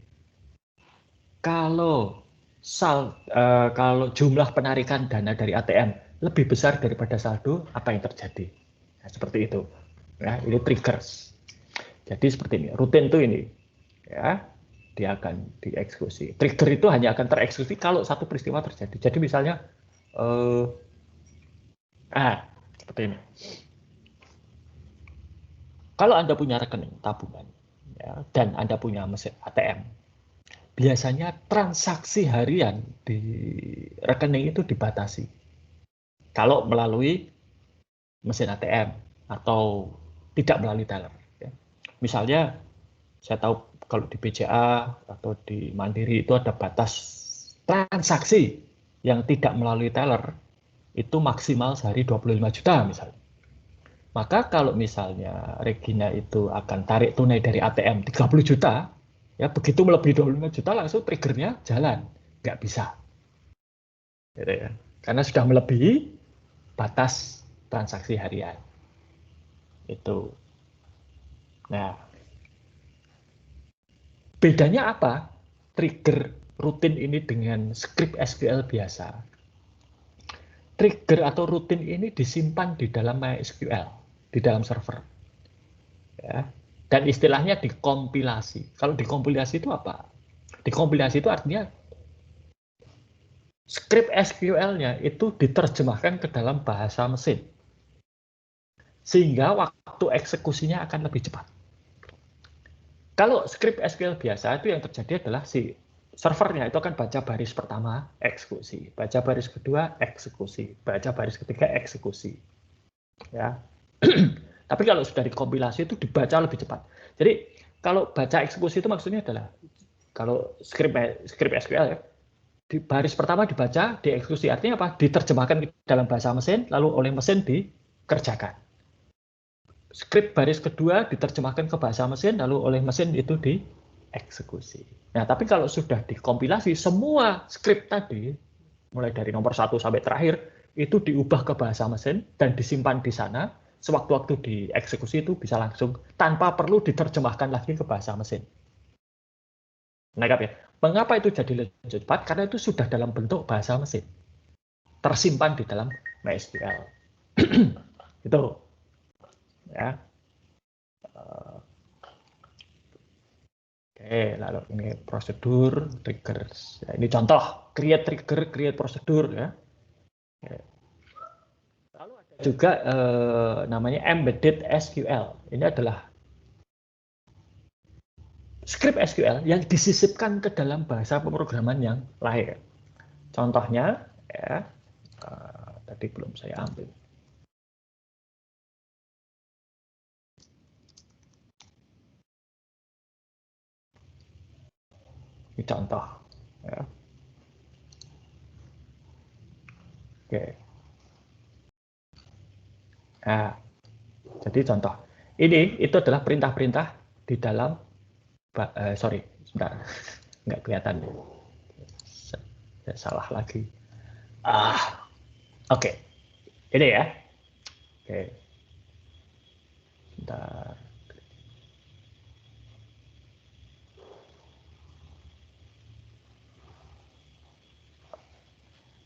Kalau jumlah penarikan dana dari ATM lebih besar daripada saldo, apa yang terjadi? Nah, seperti itu. Nah, ini triggers. Jadi seperti ini. Rutin itu ini, ya, dia akan dieksekusi. Trigger itu hanya akan tereksekusi kalau satu peristiwa terjadi. Jadi misalnya, seperti ini. Kalau Anda punya rekening tabungan, ya, dan Anda punya mesin ATM, biasanya transaksi harian di rekening itu dibatasi. Kalau melalui mesin ATM atau tidak melalui teller. Ya. Misalnya, saya tahu kalau di BCA atau di Mandiri itu ada batas transaksi yang tidak melalui teller itu maksimal sehari 25 juta misalnya. Maka kalau misalnya Regina itu akan tarik tunai dari ATM 30 juta, ya begitu melebihi 25 juta langsung triggernya jalan, nggak bisa. Gitu ya. Karena sudah melebihi batas transaksi harian. Itu. Nah, bedanya apa? Trigger rutin ini dengan script SQL biasa. Trigger atau rutin ini disimpan di dalam MySQL, di dalam server. Ya. Dan istilahnya dikompilasi. Kalau dikompilasi itu apa? Dikompilasi itu artinya script SQL-nya itu diterjemahkan ke dalam bahasa mesin. Sehingga waktu eksekusinya akan lebih cepat. Kalau script SQL biasa itu yang terjadi adalah si servernya itu akan baca baris pertama, eksekusi. Baca baris kedua, eksekusi. Baca baris ketiga, eksekusi. Ya. Tapi kalau sudah dikompilasi itu dibaca lebih cepat. Jadi kalau baca eksekusi itu maksudnya adalah kalau script SQL ya, di baris pertama dibaca, dieksekusi. Artinya apa? Diterjemahkan ke dalam bahasa mesin, lalu oleh mesin dikerjakan. Script baris kedua diterjemahkan ke bahasa mesin, lalu oleh mesin itu dieksekusi. Nah, tapi kalau sudah dikompilasi, semua script tadi, mulai dari nomor 1 sampai terakhir, itu diubah ke bahasa mesin dan disimpan di sana, sewaktu-waktu dieksekusi itu bisa langsung tanpa perlu diterjemahkan lagi ke bahasa mesin. Menangkap ya? Mengapa itu jadi lebih cepat? Karena itu sudah dalam bentuk bahasa mesin, tersimpan di dalam MySQL. Itu ya. Oke, lalu ini prosedur, triggers. Ya, ini contoh, create trigger, create prosedur ya. Oke. Lalu ada juga namanya embedded SQL. Ini adalah script SQL yang disisipkan ke dalam bahasa pemrograman yang lain. Contohnya, ya, tadi belum saya ambil. Ini contoh. Ya. Oke. Nah, jadi contoh. Ini itu adalah perintah-perintah di dalam, sorry, sebentar, nggak kelihatan. Saya salah lagi. Oke. Ini ya. Oke. Sebentar.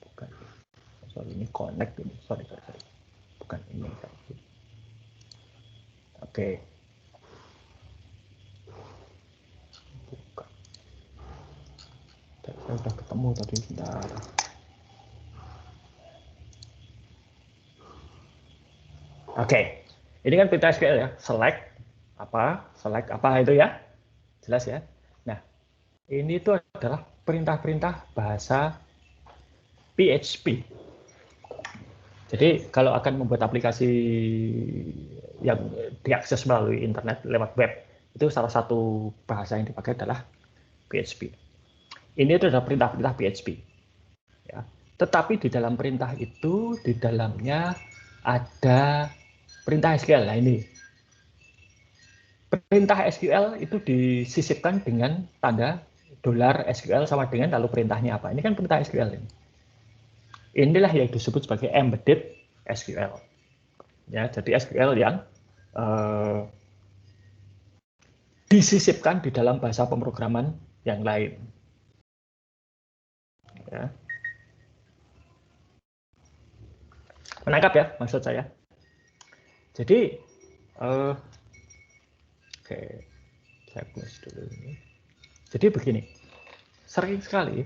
Bukan. Sorry, ini connect ini. Sorry. Bukan ini. Oke. Bukan. Saya udah ketemu tadi. Sebentar. Oke. Ini kan perintah SQL ya. Select apa itu ya. Jelas ya. Nah, ini itu adalah perintah-perintah bahasa PHP. Jadi kalau akan membuat aplikasi yang diakses melalui internet lewat web, itu salah satu bahasa yang dipakai adalah PHP. Ini adalah perintah-perintah PHP. Ya. Tetapi di dalam perintah itu, di dalamnya ada perintah SQL. Nah ini. Perintah SQL itu disisipkan dengan tanda $SQL sama dengan lalu perintahnya apa. Ini kan perintah SQL ini. Inilah yang disebut sebagai embedded SQL. Ya, jadi SQL yang disisipkan di dalam bahasa pemrograman yang lain. Ya. Menangkap ya maksud saya. Jadi, oke, saya close dulu ini. Jadi begini, sering sekali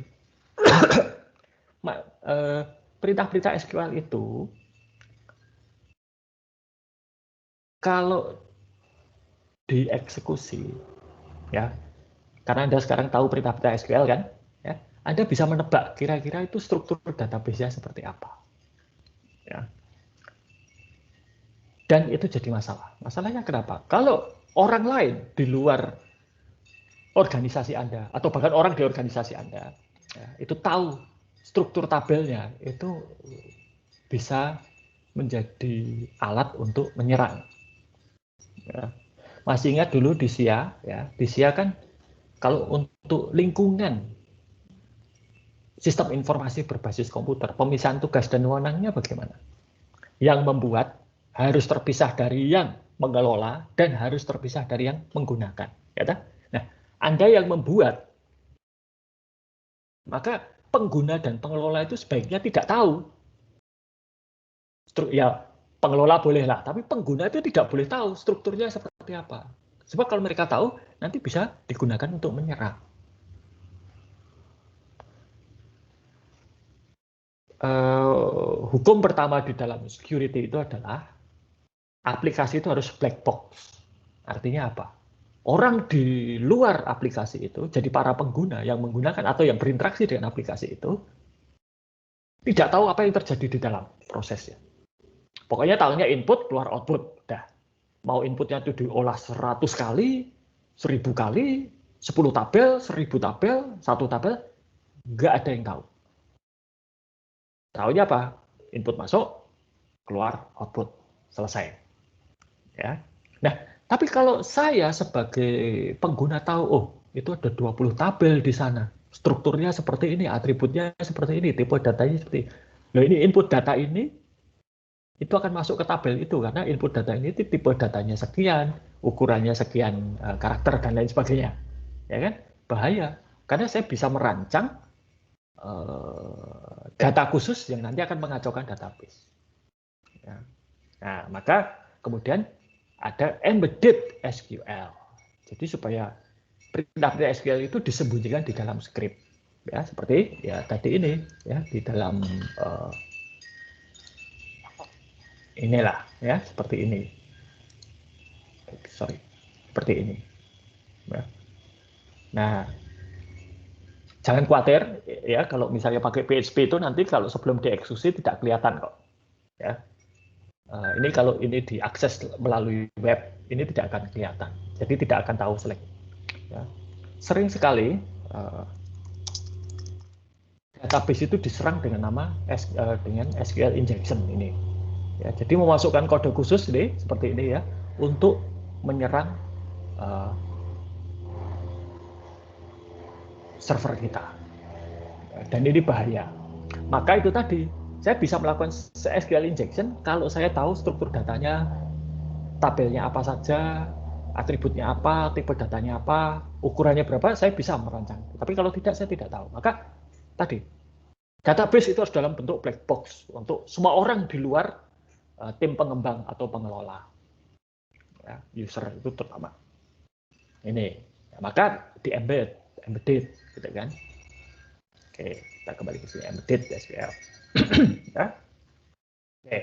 perintah-perintah SQL itu kalau dieksekusi, ya, karena Anda sekarang tahu perintah-perintah SQL kan, ya, Anda bisa menebak kira-kira itu struktur database-nya seperti apa. Ya. Dan itu jadi masalah. Masalahnya kenapa? Kalau orang lain di luar organisasi Anda, atau bahkan orang di organisasi Anda, ya, itu tahu struktur tabelnya, itu bisa menjadi alat untuk menyerang. Ya. Masih ingat dulu di SIA, ya, di SIA kan kalau untuk lingkungan sistem informasi berbasis komputer, pemisahan tugas dan wewenangnya bagaimana? Yang membuat harus terpisah dari yang mengelola dan harus terpisah dari yang menggunakan. Ya, nah, Anda yang membuat, maka pengguna dan pengelola itu sebaiknya tidak tahu. Ya, pengelola bolehlah, tapi pengguna itu tidak boleh tahu strukturnya seperti apa. Sebab kalau mereka tahu, nanti bisa digunakan untuk menyerang. Hukum pertama di dalam security itu adalah aplikasi itu harus black box. Artinya apa? Orang di luar aplikasi itu, jadi para pengguna yang menggunakan atau yang berinteraksi dengan aplikasi itu, tidak tahu apa yang terjadi di dalam prosesnya. Pokoknya tahunya input, keluar output. Dah. Mau inputnya itu diolah 100 kali, 1000 kali, 10 tabel, 1000 tabel, 1 tabel, nggak ada yang tahu. Tahunya apa? Input masuk, keluar output. Selesai. Ya. Nah, tapi kalau saya sebagai pengguna tahu, oh, itu ada 20 tabel di sana. Strukturnya seperti ini, atributnya seperti ini, tipe datanya seperti ini. Nah, ini input data ini itu akan masuk ke tabel itu karena input data ini tipe datanya sekian, ukurannya sekian karakter dan lain sebagainya, ya kan? Bahaya karena saya bisa merancang data khusus yang nanti akan mengacaukan database. Ya. Nah, maka kemudian ada embedded SQL. Jadi supaya perintah SQL itu disembunyikan di dalam script, ya seperti ya tadi ini, ya di dalam inilah, ya seperti ini. Sorry, seperti ini. Ya. Nah, jangan khawatir, ya kalau misalnya pakai PHP itu nanti kalau sebelum dieksekusi tidak kelihatan kok. Ya. Ini kalau ini diakses melalui web, ini tidak akan kelihatan. Jadi tidak akan tahu select. Ya. Sering sekali database itu diserang dengan nama dengan SQL injection ini. Ya, jadi memasukkan kode khusus ini seperti ini ya untuk menyerang server kita. Dan ini bahaya. Maka itu tadi saya bisa melakukan SQL injection kalau saya tahu struktur datanya, tabelnya apa saja, atributnya apa, tipe datanya apa, ukurannya berapa, saya bisa merancang. Tapi kalau tidak, saya tidak tahu. Maka tadi database itu harus dalam bentuk black box untuk semua orang di luar tim pengembang atau pengelola, ya, user itu terutama. Ini, ya, maka di embedded, gitu kan? Oke, kita kembali ke sini embedded SQL. Ya. Oke.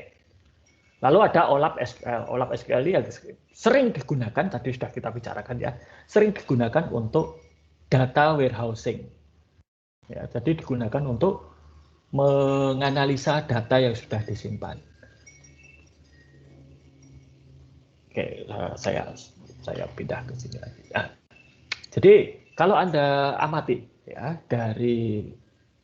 Lalu ada OLAP SQL. OLAP SQL ini yang sering digunakan, tadi sudah kita bicarakan ya, sering digunakan untuk data warehousing. Ya, jadi digunakan untuk menganalisa data yang sudah disimpan. Oke, saya pindah ke sini lagi. Nah, jadi kalau Anda amati ya dari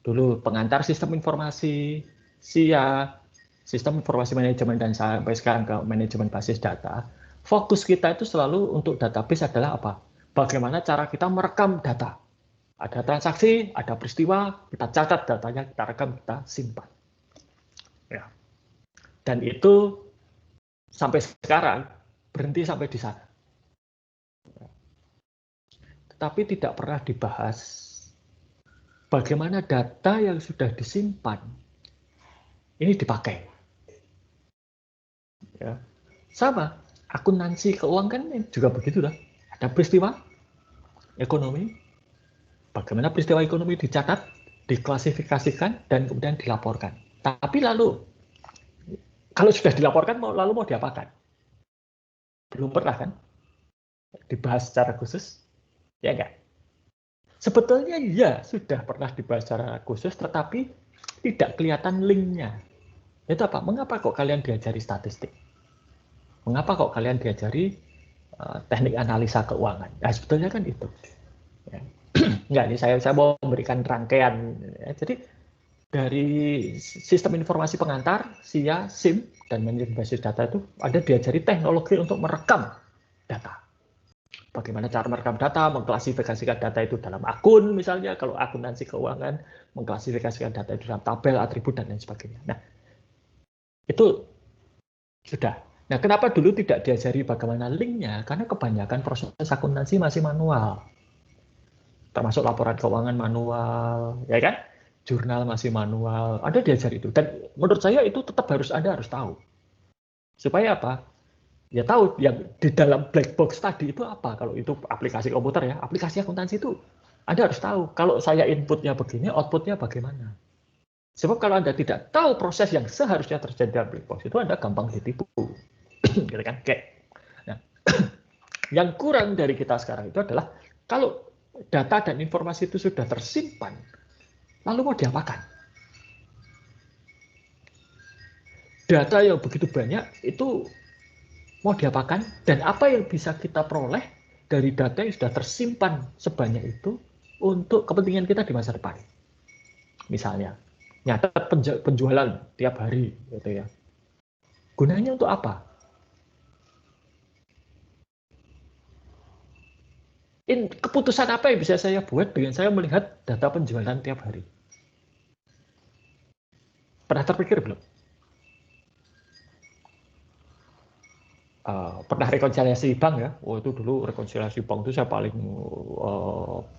dulu pengantar sistem informasi, SIA, sistem informasi manajemen dan sampai sekarang ke manajemen basis data, fokus kita itu selalu untuk database adalah apa? Bagaimana cara kita merekam data. Ada transaksi, ada peristiwa, kita catat datanya, kita rekam, kita simpan. Ya. Dan itu sampai sekarang berhenti sampai di sana. Tetapi tidak pernah dibahas bagaimana data yang sudah disimpan ini dipakai. Ya. Sama, akuntansi keuangan juga begitu lah. Ada peristiwa ekonomi, bagaimana peristiwa ekonomi dicatat, diklasifikasikan, dan kemudian dilaporkan. Tapi lalu, kalau sudah dilaporkan, lalu mau diapakan? Belum pernah kan? Dibahas secara khusus? Ya enggak? Sebetulnya ya, sudah pernah dibahas secara khusus, tetapi tidak kelihatan linknya. Itu apa? Mengapa kok kalian diajari statistik? Mengapa kok kalian diajari teknik analisa keuangan? Nah, sebetulnya kan itu. Ya. Enggak, ini saya mau memberikan rangkaian. Ya. Jadi dari sistem informasi pengantar, SIA, SIM, dan manajemen basis data itu ada diajari teknologi untuk merekam data. Bagaimana cara merekam data, mengklasifikasikan data itu dalam akun, misalnya kalau akuntansi keuangan, mengklasifikasikan data itu dalam tabel, atribut, dan lain sebagainya. Nah, itu sudah. Nah, kenapa dulu tidak diajari bagaimana linknya? Karena kebanyakan proses akuntansi masih manual. Termasuk laporan keuangan manual, ya kan? Jurnal masih manual. Ada diajari itu. Dan menurut saya itu tetap Anda harus tahu. Supaya apa? Ya tahu yang di dalam black box tadi itu apa. Kalau itu aplikasi komputer ya, aplikasi akuntansi itu Anda harus tahu. Kalau saya inputnya begini, outputnya bagaimana. Sebab kalau Anda tidak tahu proses yang seharusnya terjadi dalam black box itu Anda gampang ditipu. Gitu kan? Oke. Nah, yang kurang dari kita sekarang itu adalah kalau data dan informasi itu sudah tersimpan, lalu mau diapakan? Data yang begitu banyak itu mau diapakan? Dan apa yang bisa kita peroleh dari data yang sudah tersimpan sebanyak itu untuk kepentingan kita di masa depan? Misalnya, nyatat penjualan tiap hari, gitu ya. Gunanya untuk apa? Keputusan apa yang bisa saya buat dengan saya melihat data penjualan tiap hari? Pernah terpikir belum? pernah rekonsiliasi bank ya. Oh, itu dulu rekonsiliasi bank itu saya paling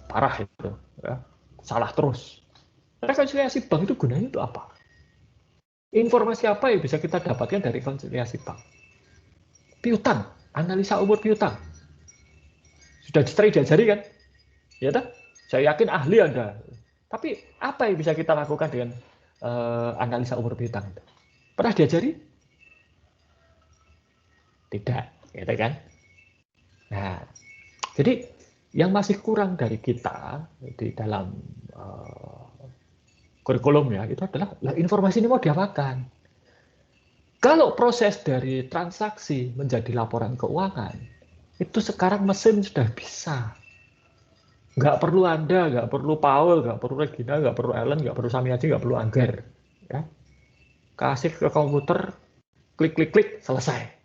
parah itu ya. Salah terus. Rekonsiliasi bank itu gunanya untuk apa? Informasi apa yang bisa kita dapatkan dari rekonsiliasi bank? Piutang, analisa umur piutang. Sudah sering diajari kan? Ya tak? Saya yakin ahli Anda. Tapi apa yang bisa kita lakukan dengan analisa umur piutang itu? Pernah diajari? Tidak, gitu kan? Nah, jadi yang masih kurang dari kita di dalam kurikulum ya itu adalah informasi ini mau diapakan. Kalau proses dari transaksi menjadi laporan keuangan itu sekarang mesin sudah bisa. Nggak perlu Anda, nggak perlu Paul, nggak perlu Regina, nggak perlu Ellen, nggak perlu Samiaji, nggak perlu Angger. Ya. Kasih ke komputer, klik klik klik selesai.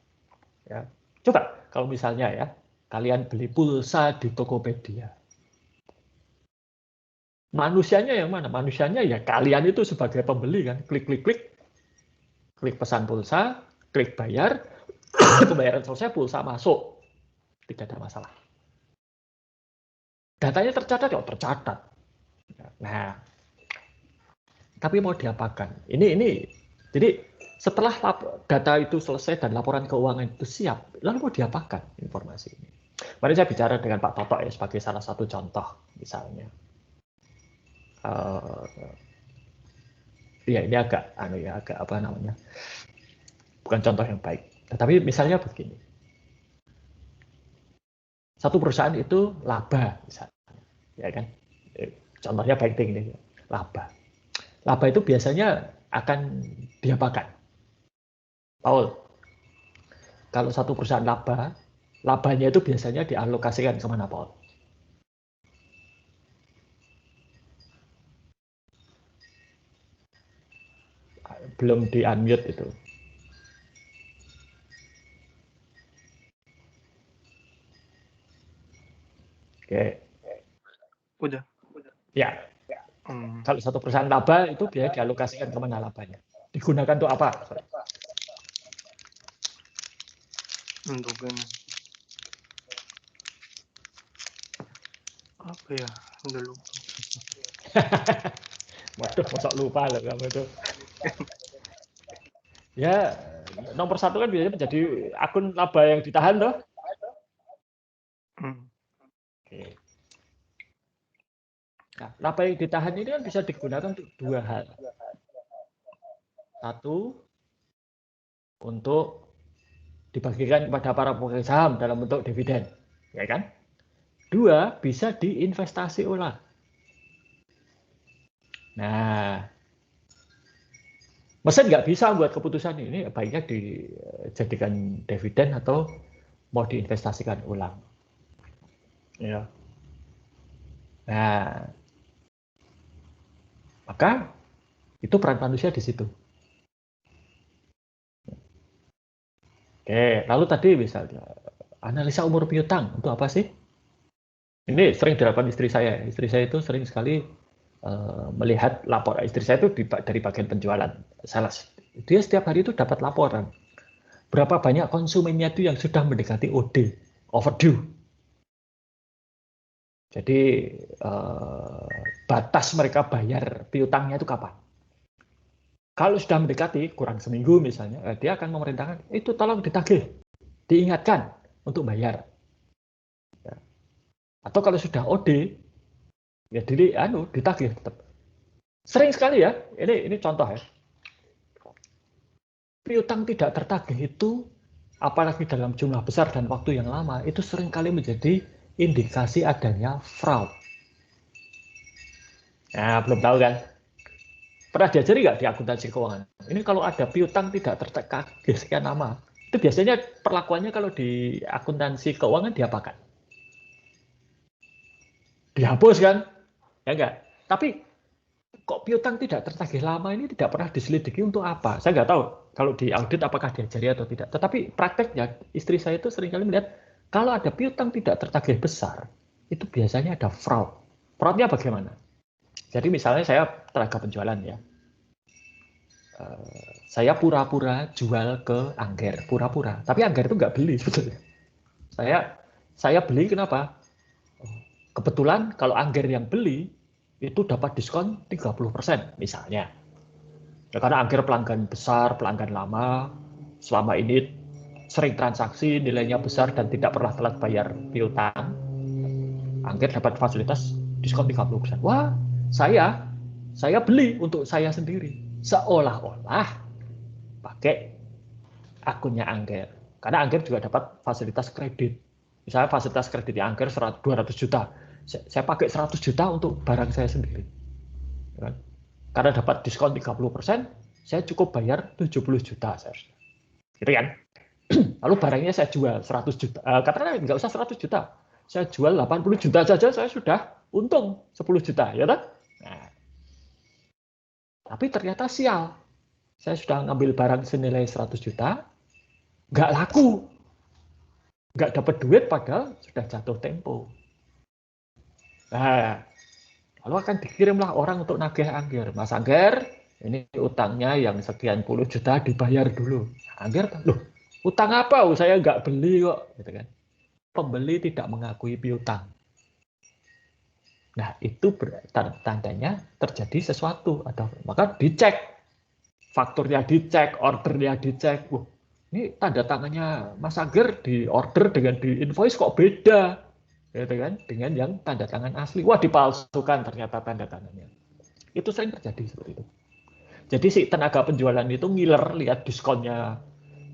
Ya. Coba kalau misalnya ya kalian beli pulsa di Tokopedia. Manusianya yang mana? Manusianya ya kalian itu sebagai pembeli kan, klik klik klik, klik pesan pulsa, klik bayar, pembayaran selesai, pulsa masuk, tidak ada masalah. Datanya tercatat ya tercatat. Nah, tapi mau diapakan? Ini jadi setelah data itu selesai dan laporan keuangan itu siap, lalu mau diapakan informasi ini? Mari saya bicara dengan Pak Toto ya sebagai salah satu contoh misalnya. Ya ini agak apa namanya? Bukan contoh yang baik. Tetapi misalnya begini. Satu perusahaan itu laba misalnya, ya kan? Contohnya baik ini, laba. Laba itu biasanya akan diapakan? Paul, kalau satu perusahaan laba, labanya itu biasanya dialokasikan kemana, Paul? Belum di-unmute itu. Oke. Udah. Ya. Kalau satu perusahaan laba itu biaya dialokasikan kemana labanya? Digunakan untuk apa? Untuk ini. Apa ya? Udah lupa. Waduh, masa lupa loh kamu itu. Ya, nomor satu kan biasanya menjadi akun laba yang ditahan toh. Oke. Nah, laba yang ditahan ini kan bisa digunakan untuk dua hal. Satu, untuk dibagikan kepada para pemegang saham dalam bentuk dividen, ya kan? Dua, bisa diinvestasi ulang. Nah, mesin nggak bisa buat keputusan ini, baiknya dijadikan dividen atau mau diinvestasikan ulang. Ya. Nah, maka itu peran manusia di situ. Oke, lalu tadi misalnya analisa umur piutang untuk apa sih? Ini sering dilakukan istri saya. Istri saya itu sering sekali melihat laporan. Istri saya itu dari bagian penjualan, sales. Dia setiap hari itu dapat laporan. Berapa banyak konsumennya itu yang sudah mendekati OD, overdue. Jadi batas mereka bayar piutangnya itu kapan? Kalau sudah mendekati kurang seminggu misalnya, dia akan memerintahkan itu tolong ditagih, diingatkan untuk bayar. Atau kalau sudah OD, ya ditagih tetap. Sering sekali ya, ini contoh ya. Piutang tidak tertagih itu, apalagi dalam jumlah besar dan waktu yang lama, itu seringkali menjadi indikasi adanya fraud. Nah, belum tahu kan? Pernah diajari nggak di akuntansi keuangan? Ini kalau ada piutang tidak tertagih sekian lama, itu biasanya perlakuannya kalau di akuntansi keuangan diapakan? Dihapus kan? Ya enggak? Tapi kok piutang tidak tertagih lama ini tidak pernah diselidiki untuk apa? Saya nggak tahu kalau di audit apakah diajari atau tidak. Tetapi prakteknya istri saya itu seringkali melihat kalau ada piutang tidak tertagih besar, itu biasanya ada fraud. Fraudnya bagaimana? Jadi misalnya saya tenaga penjualan ya. saya pura-pura jual ke Angger, pura-pura. Tapi Angger itu nggak beli sebetulnya. Saya beli kenapa? Kebetulan kalau Angger yang beli itu dapat diskon 30% misalnya. Ya, karena Angger pelanggan besar, pelanggan lama, selama ini sering transaksi, nilainya besar dan tidak pernah telat bayar piutang. Angger dapat fasilitas diskon 30%. Wah, saya beli untuk saya sendiri. Seolah-olah pakai akunnya Angger. Karena Angger juga dapat fasilitas kredit. Misalnya fasilitas kredit di Angger 200 juta. Saya pakai 100 juta untuk barang saya sendiri. Karena dapat diskon 30%, saya cukup bayar 70 juta seharusnya. Gitu kan? Lalu barangnya saya jual 100 juta. Katakanlah nggak usah 100 juta. Saya jual 80 juta saja, saya sudah untung 10 juta. Ya kan? Nah, tapi ternyata sial. Saya sudah ngambil barang senilai 100 juta, nggak laku. Nggak dapat duit padahal sudah jatuh tempo. Nah, lalu akan dikirimlah orang untuk nagih Angger. Mas Angger, ini utangnya yang sekian puluh juta dibayar dulu. Angger, loh, utang apa? Saya nggak beli kok. Gitu kan. Pembeli tidak mengakui piutang. Nah, itu tandanya terjadi sesuatu. Maka dicek. Fakturnya dicek, ordernya dicek. Ini tanda tangannya Mas Angger di order dengan di invoice kok beda. Gitu kan? Dengan yang tanda tangan asli. Wah, dipalsukan ternyata tanda tangannya. Itu sering terjadi seperti itu. Jadi si tenaga penjualan itu ngiler lihat diskonnya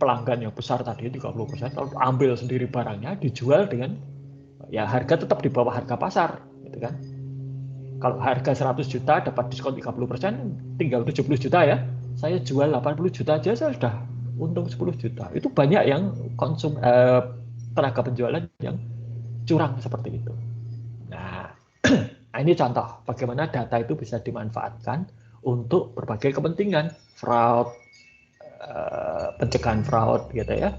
pelanggan yang besar tadi 30%, lalu ambil sendiri barangnya, dijual dengan ya harga tetap di bawah harga pasar, gitu kan. Kalau harga 100 juta dapat diskon 30%, tinggal 70 juta ya. Saya jual 80 juta aja saya sudah untung 10 juta. Itu banyak yang tenaga penjualan yang curang seperti itu. Nah, ini contoh bagaimana data itu bisa dimanfaatkan untuk berbagai kepentingan, fraud, pencegahan fraud, gitu ya.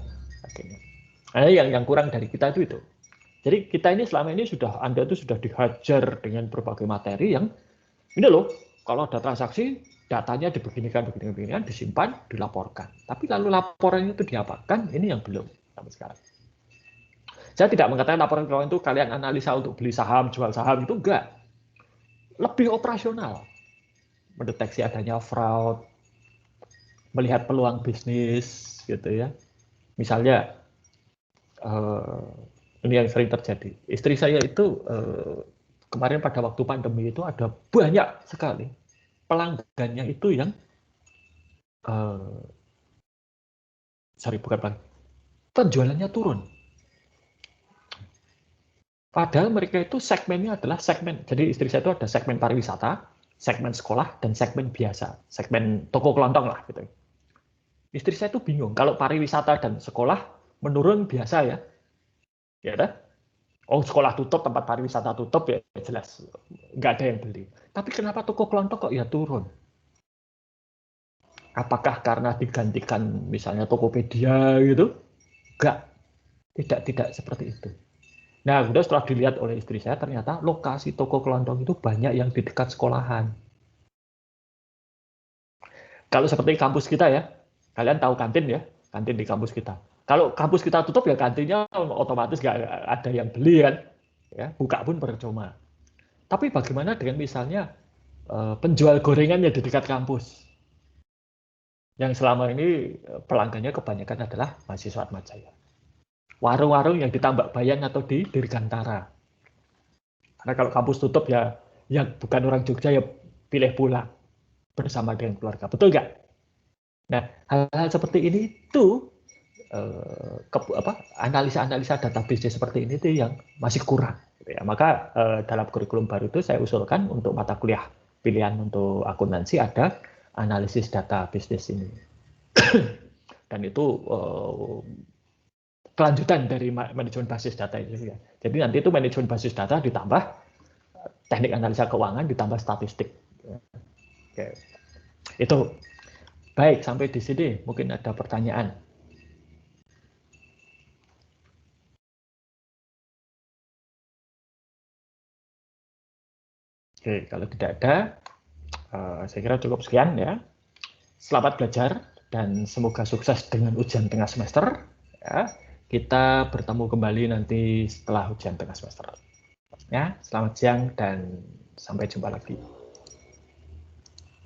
Nah, yang kurang dari kita itu. Jadi kita ini selama ini Anda itu sudah dihajar dengan berbagai materi yang ini loh, kalau ada transaksi datanya dibeginikan, disimpan, dilaporkan. Tapi lalu laporannya itu diapakan? Ini yang belum sampai sekarang. Saya tidak mengatakan laporan keuangan itu kalian analisa untuk beli saham, jual saham, itu enggak. Lebih operasional. Mendeteksi adanya fraud, melihat peluang bisnis, gitu ya. Misalnya, ini yang sering terjadi. Istri saya itu kemarin pada waktu pandemi itu ada banyak sekali pelanggannya itu yang penjualannya turun. Padahal mereka itu segmennya adalah segmen, jadi istri saya itu ada segmen pariwisata, segmen sekolah, dan segmen biasa, segmen toko kelontong lah gitu. Istri saya itu bingung, kalau pariwisata dan sekolah menurun biasa ya, ya kan? Oh, sekolah tutup, tempat pariwisata tutup ya jelas, nggak ada yang beli. Tapi kenapa toko kelontong kok ya turun? Apakah karena digantikan misalnya Tokopedia gitu? Enggak, tidak seperti itu. Nah, kemudian setelah dilihat oleh istri saya, ternyata lokasi toko kelontong itu banyak yang di dekat sekolahan. Kalau seperti kampus kita ya, kalian tahu kantin ya, kantin di kampus kita. Kalau kampus kita tutup ya kantinnya otomatis nggak ada yang beli kan, ya, buka pun percuma. Tapi bagaimana dengan misalnya penjual gorengannya di dekat kampus? Yang selama ini pelanggannya kebanyakan adalah mahasiswa Atmajaya. Warung-warung yang di Tambak Bayan atau di Dirgantara. Karena kalau kampus tutup ya yang bukan orang Jogja ya pilih pulang bersama dengan keluarga. Betul nggak? Nah, hal-hal seperti ini tuh analisa-analisa database seperti ini tuh yang masih kurang. Gitu ya. Maka dalam kurikulum baru itu saya usulkan untuk mata kuliah pilihan untuk akuntansi ada analisis data bisnis ini. Dan itu kelanjutan dari manajemen basis data itu ya. Jadi nanti itu manajemen basis data ditambah teknik analisa keuangan ditambah statistik. Oke. Itu baik sampai di sini mungkin ada pertanyaan. Oke, kalau tidak ada, saya kira cukup sekian ya. Selamat belajar dan semoga sukses dengan ujian tengah semester. Ya, kita bertemu kembali nanti setelah ujian tengah semester. Ya, selamat siang dan sampai jumpa lagi.